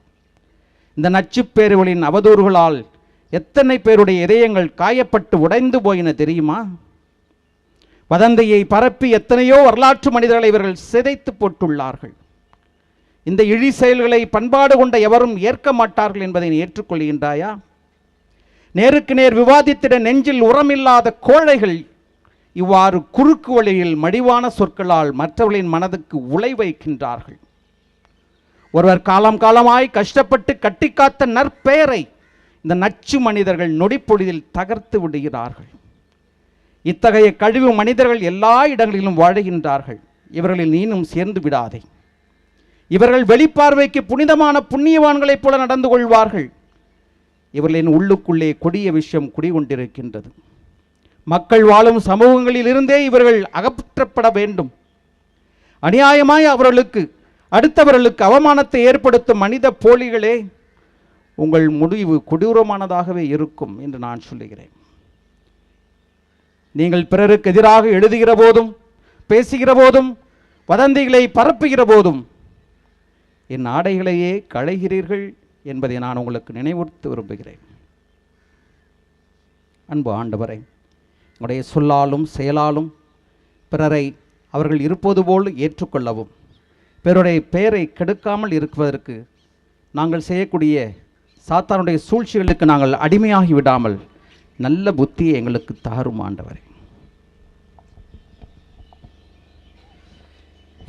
இந்த நச்சு பேர்வழியின் அவதூறுகளால் எத்தனை பேருடைய இதயங்கள் காயப்பட்டு உடைந்து போயின தெரியுமா? வதந்தியை பரப்பி எத்தனையோ வரலாற்று மனிதர்களை இவர்கள் சிதைத்து போட்டுள்ளார்கள். இந்த இழி செயல்களை பண்பாடு கொண்ட எவரும் ஏற்க மாட்டார்கள் என்பதை ஏற்றுக்கொள்கின்றாயா? நேருக்கு நேர் விவாதித்திட நெஞ்சில் உரமில்லாத கோழைகள் இவ்வாறு குறுக்கு வழியில் மடிவான சொற்களால் மற்றவர்களின் மனதுக்கு உலை வைக்கின்றார்கள். ஒருவர் காலம் காலமாய் கஷ்டப்பட்டு கட்டிக்காத்த நற்பெயரை இந்த நச்சு மனிதர்கள் நொடிப்பொழுதில் தகர்த்து விடுகிறார்கள். இத்தகைய கழிவு மனிதர்கள் எல்லா இடங்களிலும் வாழுகின்றார்கள். இவர்களில் நீனும் சேர்ந்து விடாதே. இவர்கள் வெளிப்பார்வைக்கு புனிதமான புண்ணியவான்களைப் போல நடந்து கொள்வார்கள். இவர்களின் உள்ளுக்குள்ளே கொடிய விஷயம் குடிகொண்டிருக்கின்றது. மக்கள் வாழும் சமூகங்களில் இருந்தே இவர்கள் அகற்றப்பட வேண்டும். அநியாயமாய் அவர்களுக்கு அடுத்தவர்களுக்கு அவமானத்தை ஏற்படுத்தும் மனித போலிகளே, உங்கள் முடிவு கொடூரமானதாகவே இருக்கும் என்று நான் சொல்லுகிறேன். நீங்கள் பிறருக்கு எதிராக எழுதுகிற போதும் பேசுகிற போதும் வதந்திகளை பரப்புகிற போதும் என் ஆடைகளையே களைகிறீர்கள் என்பதை நான் உங்களுக்கு நினைவுறுத்த விரும்புகிறேன். அன்பு ஆண்டவரே, உங்களுடைய சொல்லாலும் செயலாலும் பிறரை அவர்கள் இருப்பது போல் ஏற்றுக்கொள்ளவும் பிறருடைய பெயரை கெடுக்காமல் இருக்குவதற்கு நாங்கள் செய்யக்கூடிய சாத்தானுடைய சூழ்ச்சிகளுக்கு நாங்கள் அடிமையாகி விடாமல் நல்ல புத்தியை எங்களுக்கு தாரும் ஆண்டவரே.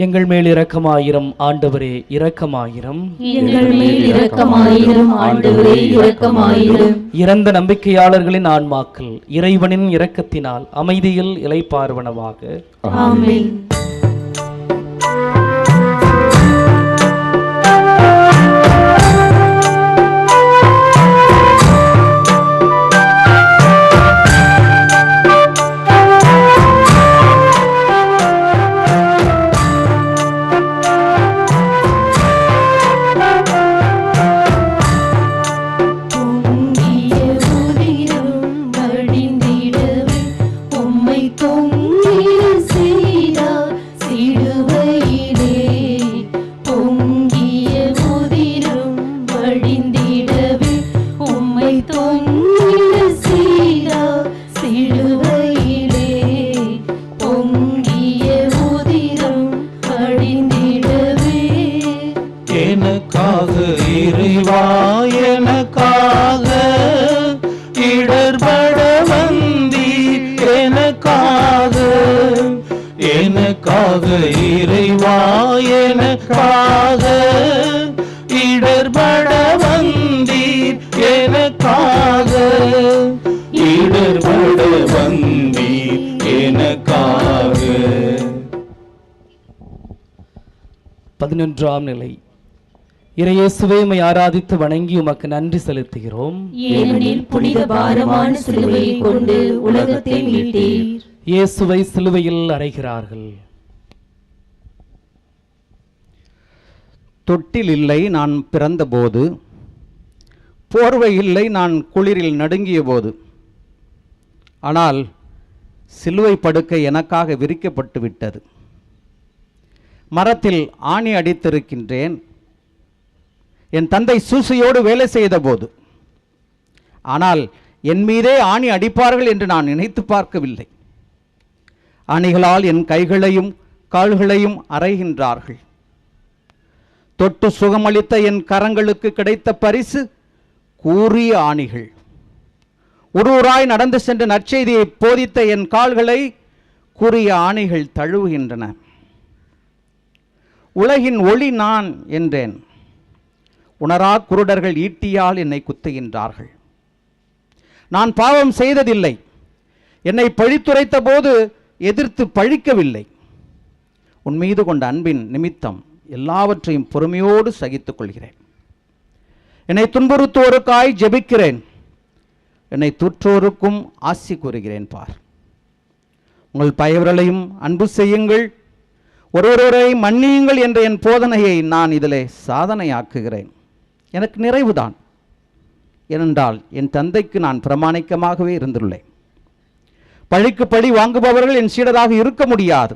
எங்கள் மேல் இரக்கமாயிரம் ஆண்டவரே, இரக்கமாயிரம்.
எங்கள் மேல் இரக்கமாயிரம் ஆண்டவரே, இரக்கமாயிரம்.
இறந்த நம்பிக்கையாளர்களின் ஆன்மாக்கள் இறைவனின் இரக்கத்தினால் அமைதியில் இளைப்பாறுவனவாக.
ஆமென்.
உம்மை தொங்கிட செய்தார்.
எனக்காக இறைவா எனக்காக இடர்பட வந்தீர் எனக்காக எனக்காக இறைவா எனக்காக இடர்பட வந்தீர் எனக்காக இடர்பட வந்தீர் எனக்காக.
11ஆம் நிலை. இறையேசுவை உம்மை ஆராதித்து வணங்கி உமக்கு நன்றி செலுத்துகிறோம்.
ஏனெனில் புனித பாரமான சிலுவையை கொண்டு உலகத்தை மீட்டீர்.
இயேசுவை சிலுவையில் அறைகிறார்கள்.
தொட்டில் இல்லை நான் பிறந்தபோது, போர்வை இல்லை நான் குளிரில் நடுங்கிய போது, ஆனால் சிலுவை படுக்கை எனக்காக விரிக்கப்பட்டு விட்டது. மரத்தில் ஆணி அடித்திருக்கின்றேன். என் தந்தை சூசையோடு வேலை செய்த போது, ஆனால் என் மீதே ஆணி அடிப்பார்கள் என்று நான் நினைத்து பார்க்கவில்லை. ஆணிகளால் என் கைகளையும் கால்களையும் அறைகின்றார்கள். தொட்டு சுகமளித்த என் கரங்களுக்கு கிடைத்த பரிசு கூரிய ஆணிகள். ஒருவராய் நடந்து சென்ற நற்செய்தியை போதித்த என் கால்களை கூரிய ஆணிகள் தழுவுகின்றன. உலகின் ஒளி நான் என்றேன். உணரா குருடர்கள் ஈட்டியால் என்னை குத்துகின்றார்கள். நான் பாவம் செய்ததில்லை. என்னை பழித்துரைத்த போது எதிர்த்து பழிக்கவில்லை. உன் மீது கொண்ட அன்பின் நிமித்தம் எல்லாவற்றையும் பொறுமையோடு சகித்துக் கொள்கிறேன். என்னை துன்புறுத்துவோருக்காய் ஜெபிக்கிறேன். என்னை தூற்றோருக்கும் ஆசி கூறுகிறேன். பார், உங்கள் பயவர்களையும் அன்பு செய்யுங்கள், ஒருவரை மன்னியுங்கள் என்ற என் போதனையை நான் இதிலே சாதனையாக்குகிறேன். எனக்கு நிறைவுதான். ஏனென்றால் என் தந்தைக்கு நான் பிரமாணிக்கமாகவே இருந்துள்ளேன். பழிக்கு பழி வாங்குபவர்கள் என் சீடராக இருக்க முடியாது.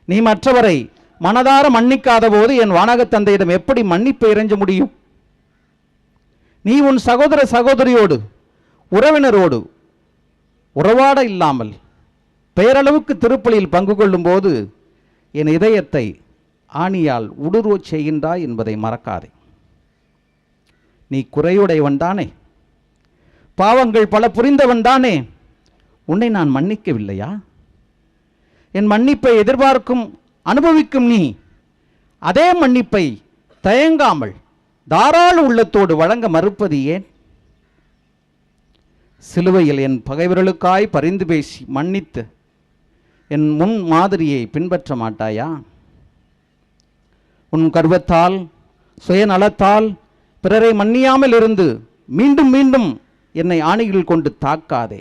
நீ மற்றவரை மனதார மன்னிக்காத போது என் வானக தந்தையிடம் எப்படி மன்னிப்பை இறைஞ்ச முடியும்? நீ உன் சகோதர சகோதரியோடு உறவினரோடு உறவாட இல்லாமல் பெயரளவுக்கு திருப்பலியில் பங்கு கொள்ளும் போது என் இதயத்தை ஆணியால் ஊடுருவச் செய்கின்றாய் என்பதை மறக்காதே. நீ குறையுடையவன் தானே, பாவங்கள் பல புரிந்தவன் தானே. உன்னை நான் மன்னிக்கவில்லையா? என் மன்னிப்பை எதிர்பார்க்கும் அனுபவிக்கும் நீ அதே மன்னிப்பை தயங்காமல் தாராள உள்ளத்தோடு வழங்க மறுப்பது ஏன்? சிலுவையில் என் பகைவர்களுக்காய் பரிந்து பேசி மன்னித்து என் முன் மாதிரியை பின்பற்ற மாட்டாயா? உன் கர்வத்தால் சுயநலத்தால் பிறரை மன்னியாமல் இருந்து மீண்டும் மீண்டும் என்னை ஆணிகள் கொண்டு தாக்காதே.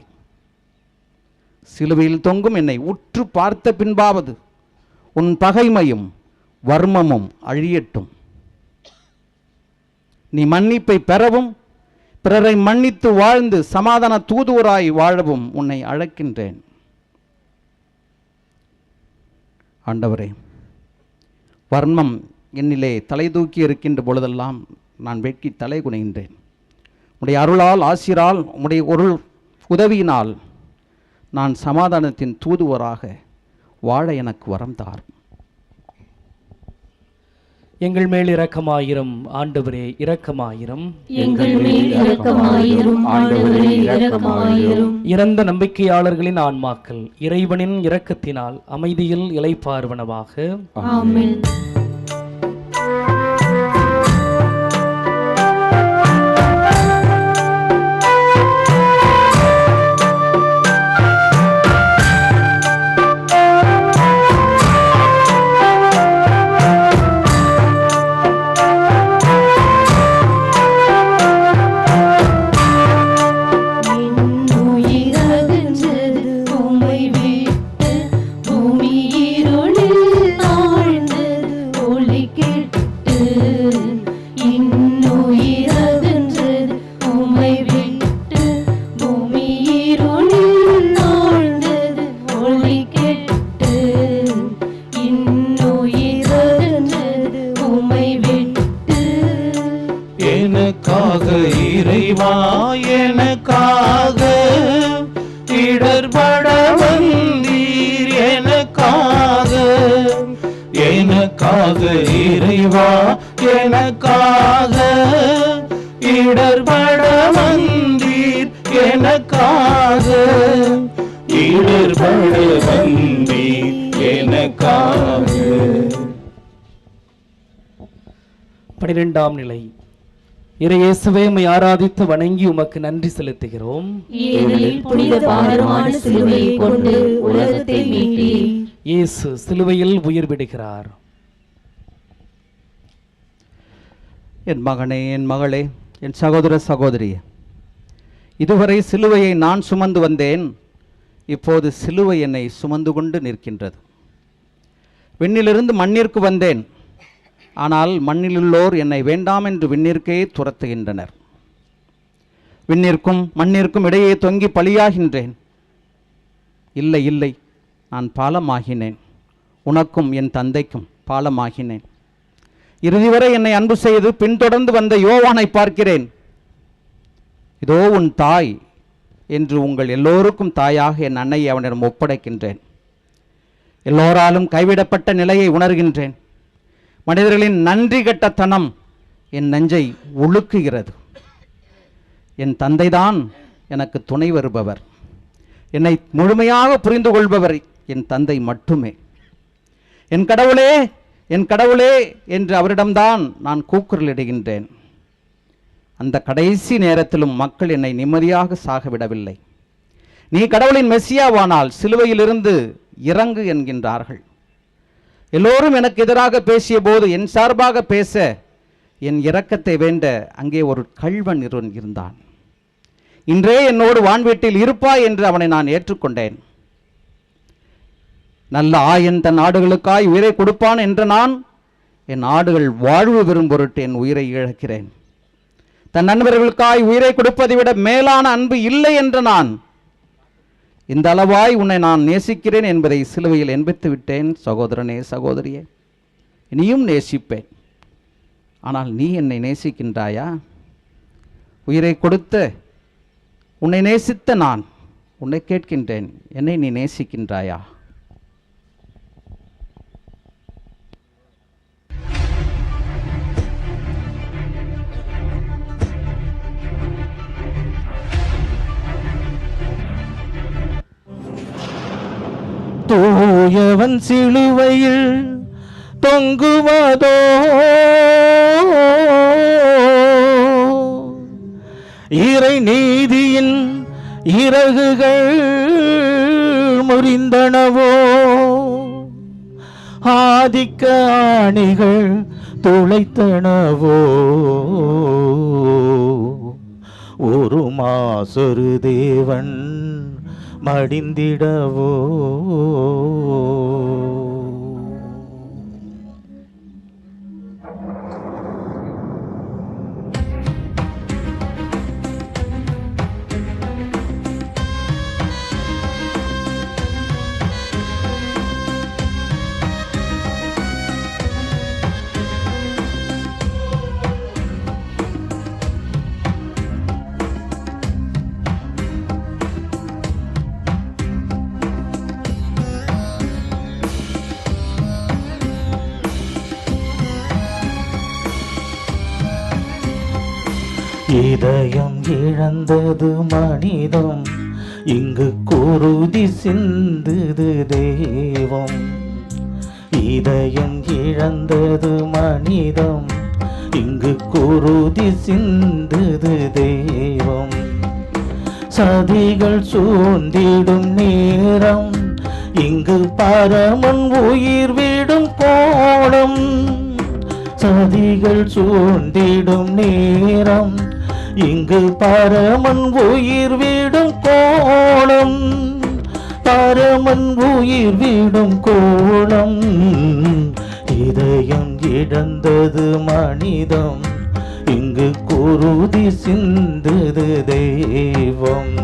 சிலுவையில் தொங்கும் என்னை உற்று பார்த்த பின்பாவது உன் பகைமையும் வர்மமும் அழியட்டும். நீ மன்னிப்பை பெறவும் பிறரை மன்னித்து வாழ்ந்து சமாதான தூதுவராய் வாழவும் உன்னை அழைக்கின்றேன். ஆண்டவரே, வர்மம் என்னிலே தலை தூக்கி இருக்கின்ற பொழுதெல்லாம் நான் வெட்கி தலை குனிகின்றேன். உம்முடைய அருளால் ஆசிரால் உம்முடைய ஒரு உதவியினால் நான் சமாதானத்தின் தூதுவராக வாழ எனக்கு வரம் தார்.
எங்கள் மேல் இரக்கமாயிரும் ஆண்டவரே, இரக்கமாயிரும்.
எங்கள் மேல் இரக்கமாயிரும் ஆண்டவரே, இரக்கமாயிரும்.
இறந்த நம்பிக்கையாளர்களின் ஆன்மாக்கள் இறைவனின் இரக்கத்தினால் அமைதியில் இளைப்பாறுவனவாக.
ஆமென்.
இறைவா எனக்காக இடர்பட வந்தீர் எனக்காக எனக்காக இறைவா எனக்காக இடர்பட வந்தீர் எனக்காக இடர்பட வந்தீர் எனக்காக.
12ஆம் நிலை. இறையேசுவே, உம்மை ஆராதித்து வணங்கி உமக்கு நன்றி செலுத்துகிறோம்.
ஏனெனில் புனித பாரமான சிலுவையை கொண்டு உலகத்தை மீட்டீர்.
இயேசு சிலுவையில் உயிர் விடுகிறார்.
என் மகனே, என் மகளே, என் சகோதர சகோதரியே, இதுவரை சிலுவையை நான் சுமந்து வந்தேன், இப்போது சிலுவை என்னை சுமந்து கொண்டு நிற்கின்றது. விண்ணிலிருந்து மண்ணிற்கு வந்தேன், ஆனால் மண்ணிலுள்ளோர் என்னை வேண்டாம் என்று விண்ணிற்கே துரத்துகின்றனர். விண்ணிற்கும் மண்ணிற்கும் இடையே தொங்கி பலியாகின்றேன். இல்லை இல்லை, நான் பாலமாகினேன், உனக்கும் என் தந்தைக்கும் பாலமாகினேன். இறுதி வரை என்னை அன்பு செய்து பின்தொடர்ந்து வந்த யோவானை பார்க்கிறேன். இதோ உன் தாய் என்று உங்கள் எல்லோருக்கும் தாயாக என் அன்னையை அவனிடம் ஒப்படைக்கின்றேன். எல்லோராலும் கைவிடப்பட்ட நிலையை உணர்கின்றேன். மனிதர்களின் நன்றி கெட்டத்தனம் என் நெஞ்சை உழுக்குகிறது. என் தந்தைதான் எனக்கு துணை வருபவர், என்னை முழுமையாக புரிந்து கொள்பவர் என் தந்தை மட்டுமே. என் கடவுளே, என் கடவுளே என்று அவரிடம்தான் நான் கூக்குரலிடுகின்றேன். அந்த கடைசி நேரத்திலும் மக்கள் என்னை நிம்மதியாக சாக விடவில்லை. நீ கடவுளின் மெசியாவானால் சிலுவையிலிருந்து இறங்கு என்கின்றார்கள். எல்லோரும் எனக்கு எதிராக பேசிய போது என் சார்பாக பேச என் இரக்கத்தை வேண்ட அங்கே ஒரு கள்வன் இருந்தான். இன்றே என்னோடு வான்வீட்டில் இருப்பாய் என்று அவனை நான் ஏற்றுக்கொண்டேன். நல்ல ஆயன் தன் ஆடுகளுக்காய் உயிரை கொடுப்பான் என்ற நான் என் ஆடுகள் வாழ்வு பெறும் பொருட்டு என் உயிரை இழக்கிறேன். தன் நண்பர்களுக்காய் உயிரை கொடுப்பதை விட மேலான அன்பு இல்லை என்ற நான் இந்த அளவாய் உன்னை நான் நேசிக்கிறேன் என்பதை சிலுவையில் எண்பித்து விட்டேன். சகோதரனே, சகோதரியே, இனியும் நேசிப்பேன். ஆனால் நீ என்னை நேசிக்கின்றாயா? உயிரை கொடுத்த உன்னை நேசித்த நான் உன்னை கேட்கின்றேன், என்னை நீ நேசிக்கின்றாயா?
தூயவன் சிலுவையில் தொங்குவதோ இறை நீதியின் இறகுகள் முறிந்தனவோ, ஆதிக்க ஆணிகள் துளைத்தனவோ, ஒரு மாசொரு தேவன் மடிந்திடவோ. இதயம் இழந்தது மனிதம், இங்கு குருதி சிந்துது தெய்வம். இதயம் இழந்தது மனிதம், இங்கு குருதி சிந்துது தெய்வம். சதிகள் சூழ்ந்திடும் நேரம், இங்கு பரமன் உயிர் விடும் கோலம். சதிகள் சூழ்ந்திடும் நேரம், இங்கு பரமன் உயிர் விடும் கோலம். பரமன் உயிர் விடும் கோலம். இதயம் இழந்தது மனிதம், இங்கு குருதி சிந்துது தெய்வம்.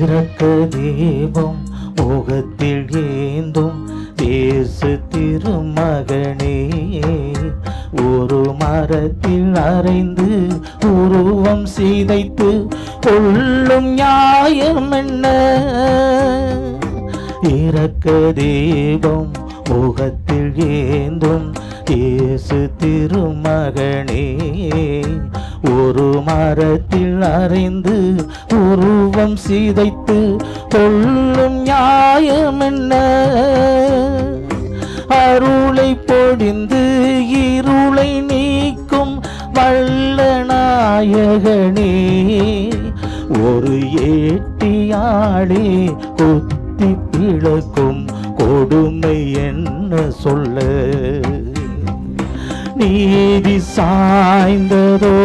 இரக்க தீபம் முகத்தில் ஏந்தும் தேச திரு திருமகனே ஒரு மரத்தில் அறைந்து உருவம் சிதைத்து கொள்ளும் நியாயம் என்ன? இரக்க தீபம் முகத்தில் ஏந்தும் இயேசு திருமகனே ஒரு மரத்தில் அறைந்து உருவம் சிதைத்து கொள்ளும் நியாயம் என்ன? அருளை பொழிந்து இருளை நீக்கும் வல்ல நாயகனே ஒரு ஏட்டியாளே குத்தி பிளக்கும் கொடுமை என்ன சொல்ல? நீதி சாய்ந்ததோ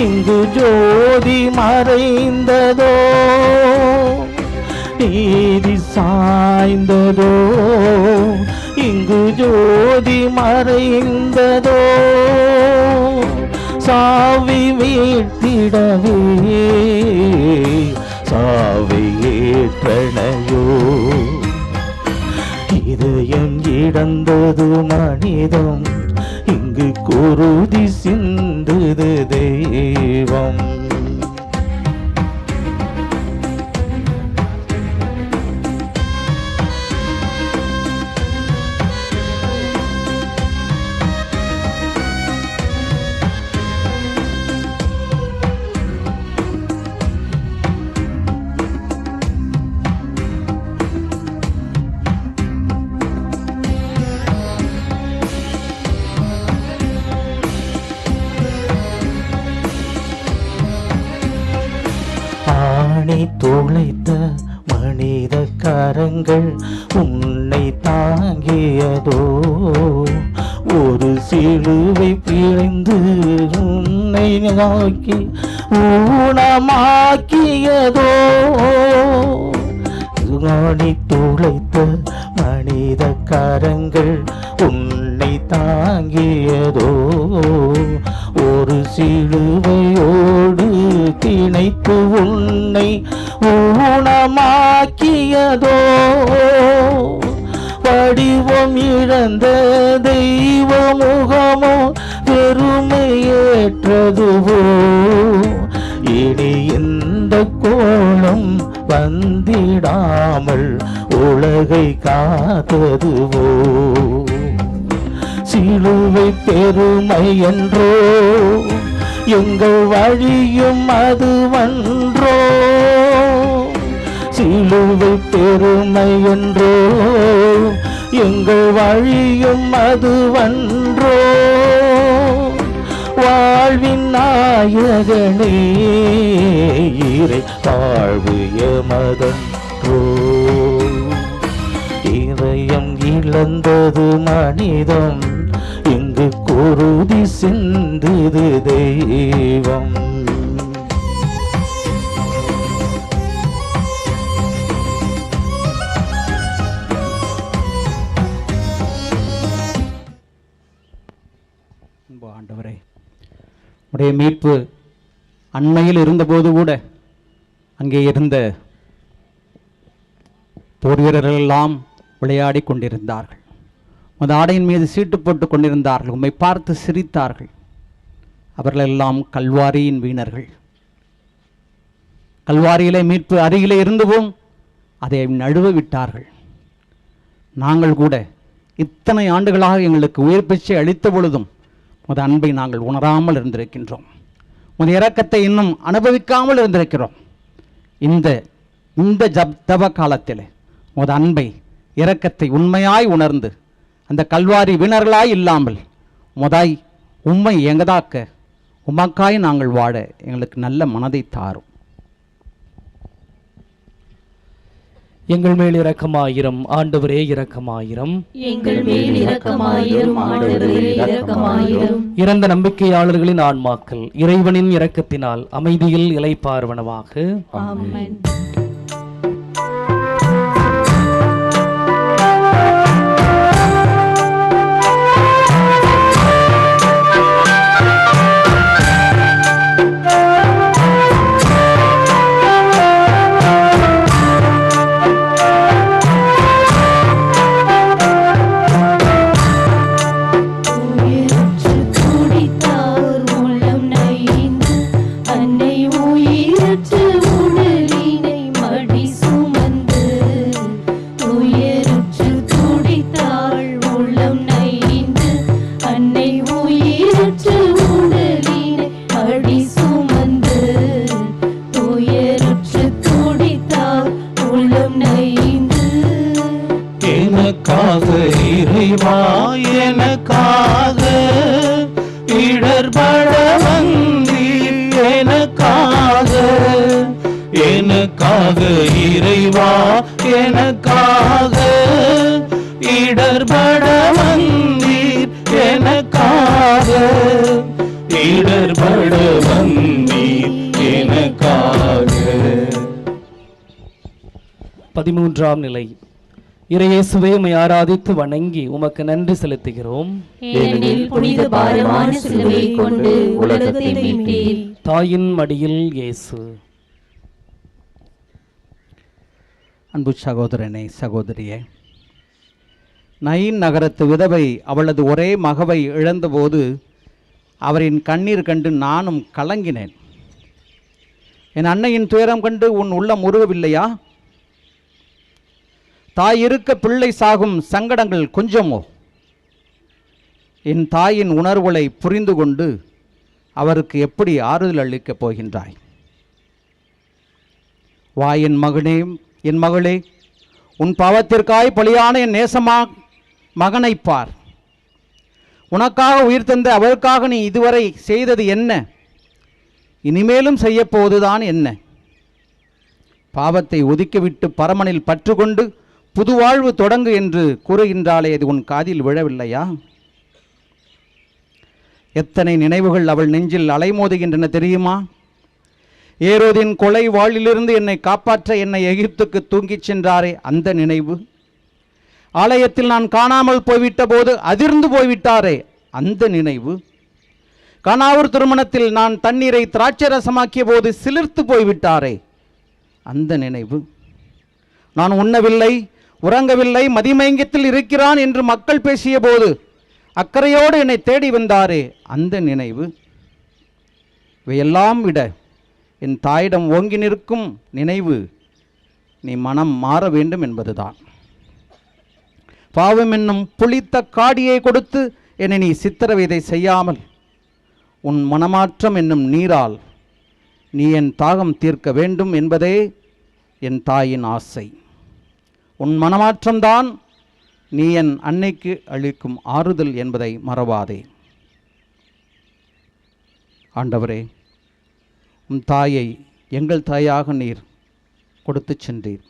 இங்கு ஜோதி மறைந்ததோ? நீதி சாய்ந்ததோ இங்கு ஜோதி மறைந்ததோ? சாவி வீழ்த்திடவே சாவை ஏற்றனையோ? இதயம் இழந்தது மனிதம் இங்கு குருதி சிந்துது தெய்வம். துளைத்த மனித கரங்கள் உன்னை தாங்கியதோ? ஒரு சிலுவை பிழைந்து உன்னை நோக்கி ஊனமாக்கியதோ? துளைத்த மனித கரங்கள் உன்னை தாங்கியதோ? ஒரு சிலுவையோடு திணைத்து உன்னை ஊனமாக்கியதோ? வடிவம் இழந்த தெய்வ முகமோ பெருமையேற்றதுவோ? இனி இந்த கோலம் வந்திடாமல் உலகை காத்ததுவோ? சிலுவை பெருமை என்றோ எங்கள் வழியும் அதுவன்றோ? சிலுவை பெருமை என்றோ எங்கள் வழியும் அதுவன்றோ? வாழ்வின் நாயகனே இறை வாழ்வு எமதன்றோ? இதயம் இழந்தது மனிதம் இங்கு குருதி சிந்துது தெய்வம்.
ஆண்டவரே, உடைய மீட்பு அண்மையில் இருந்தபோது கூட அங்கே இருந்த போர் வீரர்கள் எல்லாம் விளையாடி கொண்டிருந்தார்கள். உமது ஆடையின் மீது சீட்டு போட்டு கொண்டிருந்தார்கள். உம்மை பார்த்து சிரித்தார்கள். அவர்களெல்லாம் கல்வாரியின் வீணர்கள். கல்வாரியிலே மீட்பு அருகிலே இருந்துவோம் அதை நழுவ விட்டார்கள். நாங்கள் கூட இத்தனை ஆண்டுகளாக எங்களுக்கு உயிர் பிச்சை அளித்த பொழுதும் உமது அன்பை நாங்கள் உணராமல் இருந்திருக்கின்றோம். உமது இரக்கத்தை இன்னும் அனுபவிக்காமல் இருந்திருக்கிறோம். இந்த தவ காலத்தில் உமது அன்பை இரக்கத்தை உண்மையாய் உணர்ந்து அந்த கல்வாரி வீணர்களாய் இல்லாமல் உமதாய் உம்மை எங்கதாக்க உமக்காய் நாங்கள் வாழ எங்களுக்கு நல்ல மனதை தாரும்.
எங்கள் மேல் இரக்கமாயிரம் ஆண்டவரே, இரக்கமாயிரம்.
எங்கள் மேல் இரக்கமாயிரம் ஆண்டவரே, இரக்கமாயிரம்.
இறந்த நம்பிக்கையாளர்களின் ஆன்மாக்கள் இறைவனின் இரக்கத்தினால் அமைதியில் இளைப்பாறுவனவாக.
ஆமென்.
எனக்காக இடர்பட வந்தீர் எனக்காக எனக்காக இறைவா எனக்காக இடர்பட வந்தீர் எனக்காக இடர்பட வந்தீர் எனக்காக.
13ஆம் நிலை. இறையேசுவே உம்மை ஆராதித்து வணங்கி உமக்கு நன்றி செலுத்துகிறோம்.
ஏனெனில் புனித பாரமான சிலுவையை கொண்டு உலகத்தை மீட்டீர்.
தாயின் மடியில் இயேசு.
அன்பு சகோதரனே, சகோதரியே, நயின் நகரத்து விதவை அவளது ஒரே மகவை இழந்தபோது அவரின் கண்ணீர் கண்டு நானும் கலங்கினேன். என் அன்னையின் துயரம் கண்டு உன் உள்ளம் உருகவில்லையா? தாய் இருக்க பிள்ளை சாகும் சங்கடங்கள் கொஞ்சமோ? என் தாயின் உணர்வுகளை புரிந்து கொண்டு அவருக்கு எப்படி ஆறுதல் அளிக்கப் போகின்றாய்? வா என் மகனே, என் மகளே, உன் பாவத்திற்காய் பலியான என் நேசமா மகனை பார். உனக்காக உயிர் தந்த அவருக்காக நீ இதுவரை செய்தது என்ன? இனிமேலும் செய்யப்போவதுதான் என்ன? பாவத்தை ஒதுக்கிவிட்டு பரமனில் பற்றுக்கொண்டு புது வாழ்வு தொடங்கு என்று கூறுகின்றாளே, இது உன் காதில் விழவில்லையா? எத்தனை நினைவுகள் அவள் நெஞ்சில் அலைமோதுகின்றன தெரியுமா? ஏரோதின் கொலை வாளிலிருந்து என்னை காப்பாற்ற என்னை எகிப்துக்கு தூங்கிச் சென்றாரே, அந்த நினைவு. ஆலயத்தில் நான் காணாமல் போய்விட்ட போது அதிர்ந்து போய்விட்டாரே, அந்த நினைவு. கானாவூர் திருமணத்தில் நான் தண்ணீரை திராட்சை ரசமாக்கிய போது சிலிர்த்து போய்விட்டாரே, அந்த நினைவு. நான் உண்ணவில்லை, உறங்கவில்லை, மதிமயங்கத்தில் இருக்கிறான் என்று மக்கள் பேசிய போது அக்கறையோடு என்னை தேடி வந்தாரே, அந்த நினைவு. இவையெல்லாம் விட என் தாயிடம் ஓங்கி நிற்கும் நினைவு, நீ மனம் மாற வேண்டும் என்பதுதான். பாவம் என்னும் புளித்த காடியை கொடுத்து என்னை நீ சித்திரவதை செய்யாமல் உன் மனமாற்றம் என்னும் நீரால் நீ என் தாகம் தீர்க்க வேண்டும் என்பதே என் தாயின் ஆசை. உன் மனமாற்றம்தான் நீ என் அன்னைக்கு அளிக்கும் ஆறுதல் என்பதை மறவாதே. ஆண்டவரே, உன் தாயை எங்கள் தாயாக நீர் கொடுத்து சென்றீர்.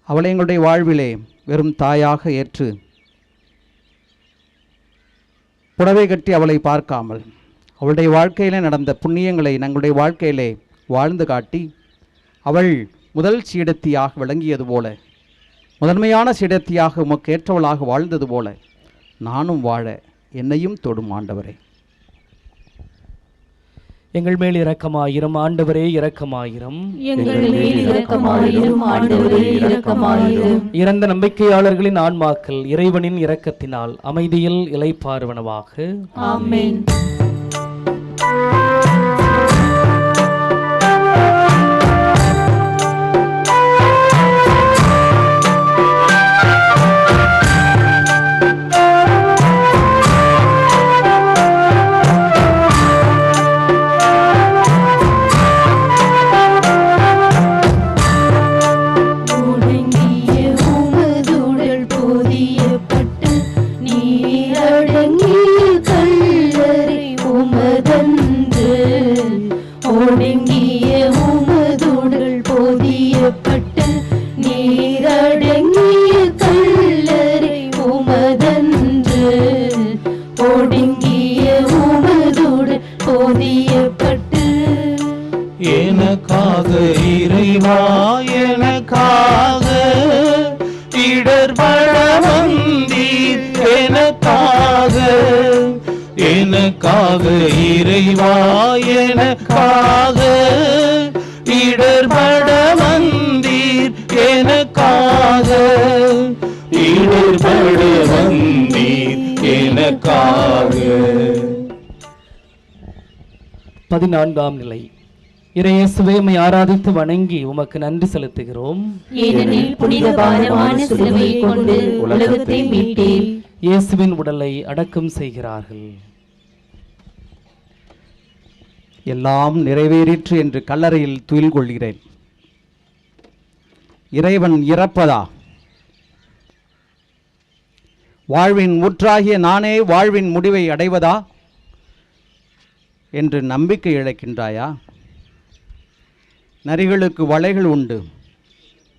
அவளை எங்களுடைய வாழ்விலே வெறும் தாயாக ஏற்று புடவை கட்டி அவளை பார்க்காமல் அவளுடைய வாழ்க்கையிலே நடந்த புண்ணியங்களை எங்களுடைய வாழ்க்கையிலே வாழ்ந்து காட்டி அவள் முதல் சீடத்தியாக விளங்கியது போல, முதன்மையான சீடத்தியாக உமக்கு ஏற்றவளாக வாழ்ந்தது போல நானும் வாழ என்னையும் தொடும் ஆண்டவரே.
எங்கள் மேல் இரக்கமாயிரும் ஆண்டவரே, இரக்கமாயிரும்.
எங்கள் மேல் இரக்கமாயிரும் ஆண்டவரே, இரக்கமாயிரும்.
இறந்த நம்பிக்கையாளர்களின் ஆன்மாக்கள் இறைவனின் இரக்கத்தினால் அமைதியில் இளைப்பாறுவனவாக.
ஆமென்.
எனக்காக இறைவா எனக்காக இடர்பட வந்தீர் எனக்காக எனக்காக இறைவா எனக்காக இடர்பட வந்தீர் எனக்காக இடர்பட வந்தீர் எனக்காக.
14ஆம் நிலை. இறையேசுவே உம்மை ஆராதித்து வணங்கி உமக்கு நன்றி செலுத்துகிறோம்.
ஏனெனில் புனித பாரமான சிலுவையை கொண்டு உலகத்தை மீட்டீர்.
இயேசுவின் உடலை அடக்கம் செய்கிறார்கள்.
எல்லாம் நிறைவேறிற்று என்று கல்லறையில் துயில் கொள்கிறேன். இறைவன் இறப்பதா? வாழ்வின் ஊற்றாகிய நானே வாழ்வின் முடிவை அடைவதா என்று நம்பிக்கை இழக்கின்றாயா? நரிகளுக்கு வலைகள் உண்டு,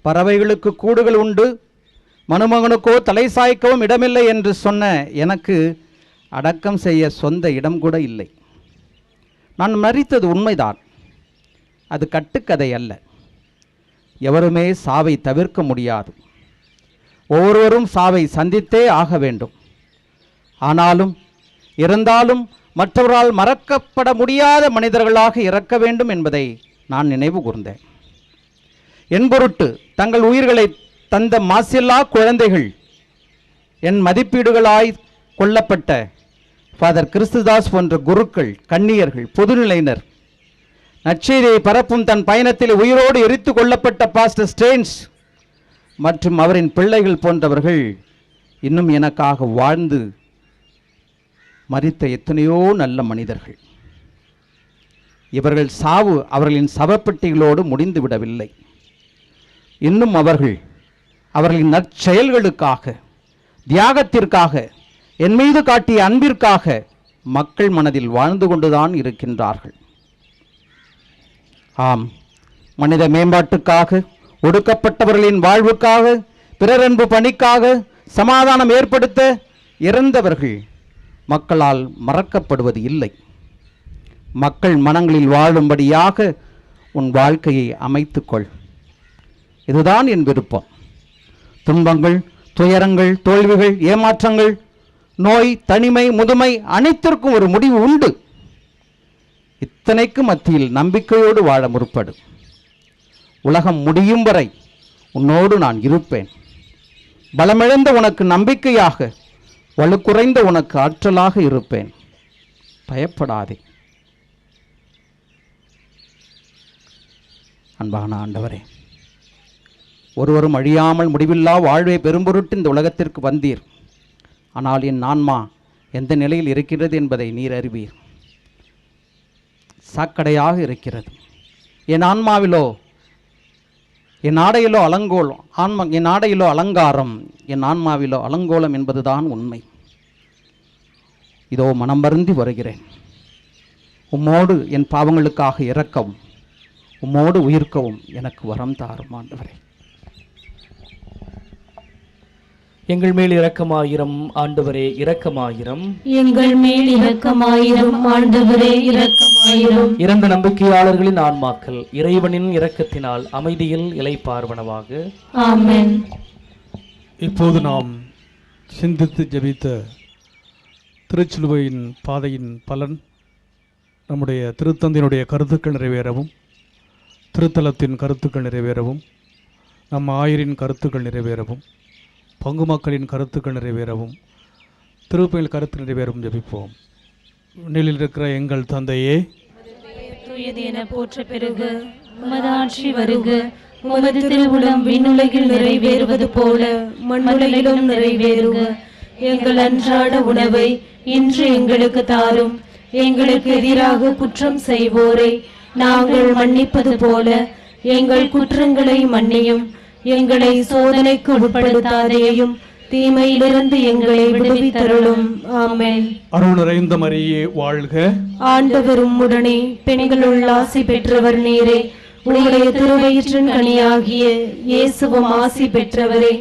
பறவைகளுக்கு கூடுகள் உண்டு, மனுமகனுக்கோ தலை சாய்க்கவும் இடமில்லை என்று சொன்ன எனக்கு அடக்கம் செய்ய சொந்த இடம் கூட இல்லை. நான் மரித்தது உண்மைதான், அது கட்டுக்கதை அல்ல. எவருமே சாவை தவிர்க்க முடியாது. ஒவ்வொருவரும் சாவை சந்தித்தே ஆக வேண்டும். ஆனாலும் இறந்தாலும் மற்றவரால் மறக்கப்பட முடியாத மனிதர்களாக இறக்க வேண்டும் என்பதை நான் நினைவு கூர்ந்தேன். என் பொருட்டு தங்கள் உயிர்களை தந்த மாசில்லா குழந்தைகள், என் மதிப்பீடுகளாய் கொல்லப்பட்ட ஃபாதர் கிறிஸ்துதாஸ் போன்ற குருக்கள், கன்னியர்கள், பொதுநிலையினர், நற்செய்தியை பரப்பும் தன் பயணத்தில் உயிரோடு எரித்து கொல்லப்பட்ட பாஸ்டர் ஸ்டேன்ஸ் மற்றும் அவரின் பிள்ளைகள் போன்றவர்கள் இன்னும் எனக்காக வாழ்ந்து மரித்த எத்தனையோ நல்ல மனிதர்கள். இவர்கள் சாவு அவர்களின் சவப்பெட்டிகளோடு முடிந்து விடவில்லை. இன்னும் அவர்களின் நற்செயல்களுக்காக, தியாகத்திற்காக, என் மீது காட்டிய அன்பிற்காக மக்கள் மனதில் வாழ்ந்து கொண்டுதான் இருக்கின்றார்கள். ஆம், மனித மேம்பாட்டுக்காக, ஒடுக்கப்பட்டவர்களின் வாழ்வுக்காக, பிறரன்பு பணிக்காக, சமாதானம் ஏற்படுத்த இறந்தவர்கள் மக்களால் மறக்கப்படுவது இல்லை. மக்கள் மனங்களில் வாழும்படியாக உன் வாழ்க்கையை அமைத்துக்கொள். இதுதான் என் விருப்பம். துன்பங்கள், துயரங்கள், தோல்விகள், ஏமாற்றங்கள், நோய், தனிமை, முதுமை அனைத்திற்கும் ஒரு முடிவு உண்டு. இத்தனைக்கு மத்தியில் நம்பிக்கையோடு வாழ முற்படு. உலகம் முடியும் வரை உன்னோடு நான் இருப்பேன். பலமிழந்த உனக்கு நம்பிக்கையாக, வலுக்குறைந்த உனக்கு ஆற்றலாக இருப்பேன். பயப்படாதே. அன்பான ஆண்டவரே, ஒருவரும் அழியாமல் முடிவில்லா வாழ்வை பெரும்பொருட்டு இந்த உலகத்திற்கு வந்தீர். ஆனால் என் ஆன்மா எந்த நிலையில் இருக்கிறது என்பதை நீர் அறிவீர். சாக்கடையாக இருக்கிறது. என் ஆன்மாவிலோ, என் ஆடையிலோ அலங்கோலம், என் ஆடையிலோ அலங்காரம், என் ஆன்மாவிலோ அலங்கோலம் என்பதுதான் உண்மை. இதோ மனம் வருந்தி வருகிறேன். உம்மோடு என் பாவங்களுக்காக இறக்கவும், உம்மோடு உயிர்க்கவும் எனக்கு வரம் தாரும் ஆண்டவரே.
எங்கள் மேல் இரக்கமாயிரம் ஆண்டவரே, இரக்கமாயிரம்.
எங்கள் மேல் இரக்கமாயிரம் ஆண்டவரே, இரக்கமாயிரம்.
இறந்த நம்பிக்கையாளர்களின் ஆன்மாக்கள் இறைவனின் இரக்கத்தினால் அமைதியில் இளைப்பார்வனவாக.
ஆமென்.
இப்போது நாம் சிந்தித்து ஜெபித்த திருச்சிலுவையின் பாதையின் பலன் நம்முடைய திருத்தந்தையினுடைய கருத்துக்கள் நிறைவேறவும், திருத்தலத்தின் கருத்துக்கள் நிறைவேறவும், நம் ஆயரின் கருத்துக்கள் நிறைவேறவும், பங்கு மக்களின் கருத்துக்கள் நிறைவேறவும், திருப்பலியில் கருத்து நிறைவேறவும் ஜெபிப்போம். நிலையில் இருக்கிற எங்கள் தந்தையே,
தூயது என போற்ற பெருக, உமது ஆட்சி வருக, உமது திருவுளம் விண்ணுலகில் நிறைவேறுவது போல மண்ணுலகிலும் நிறைவேறுக. எங்கள் அன்றாட உணவை இன்று எங்களுக்கு தாரும். எங்களுக்கு எதிராக குற்றம் செய்வோரை நாங்கள் மன்னிப்பது போல எங்கள் குற்றங்களை மன்னியும். எங்களை சோதனைக்கு உட்படுத்தாதேயும், தீமையிலிருந்து எங்களை விடுவித்தருளும். ஆமென்.
அருள் நிறைந்த மரியே வாழ்க,
ஆண்டவர் உம்முடனே, பெண்களுள் ஆசி பெற்றவர் நீரே. உம்முடைய திருவயிற்றின் கனியாகிய இயேசுவும் ஆசி பெற்றவரே.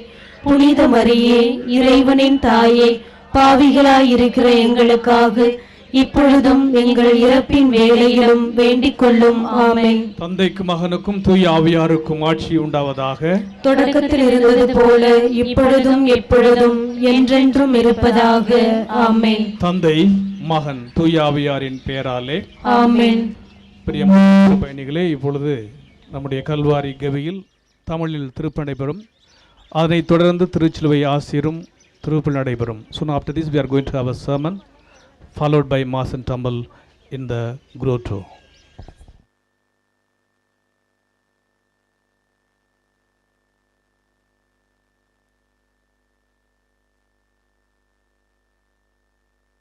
புனித மரியே, இறைவனின் தாயே, பாவிகளாயிருக்கிற எங்களுக்காக இப்பொழுதும் எங்கள் இறப்பின் வேளையிலும் வேண்டிக் கொள்ளும். ஆமென்.
தந்தைக்கும் மகனுக்கும் தூய ஆவியாருக்கும் ஆட்சி உண்டாவதாக.
தொடக்கத்தில் இருந்தது போல இப்பொழுதும் எப்பொழுதும் என்றென்றும் இருப்பதாக. ஆமென்.
தந்தை, மகன், தூய ஆவியாரின் பெயராலே
ஆமென்.
பிரியமான பயணிகளே, இப்பொழுது நம்முடைய கல்வாரி கவியில் தமிழில் திருப்பலி நடைபெறும். அதனைத் தொடர்ந்து திருச்சிலுவை ஆசிரும் திருப்பலி நடைபெறும். Soon after this we are going to have a sermon followed by Mass and Tumble in the grotto.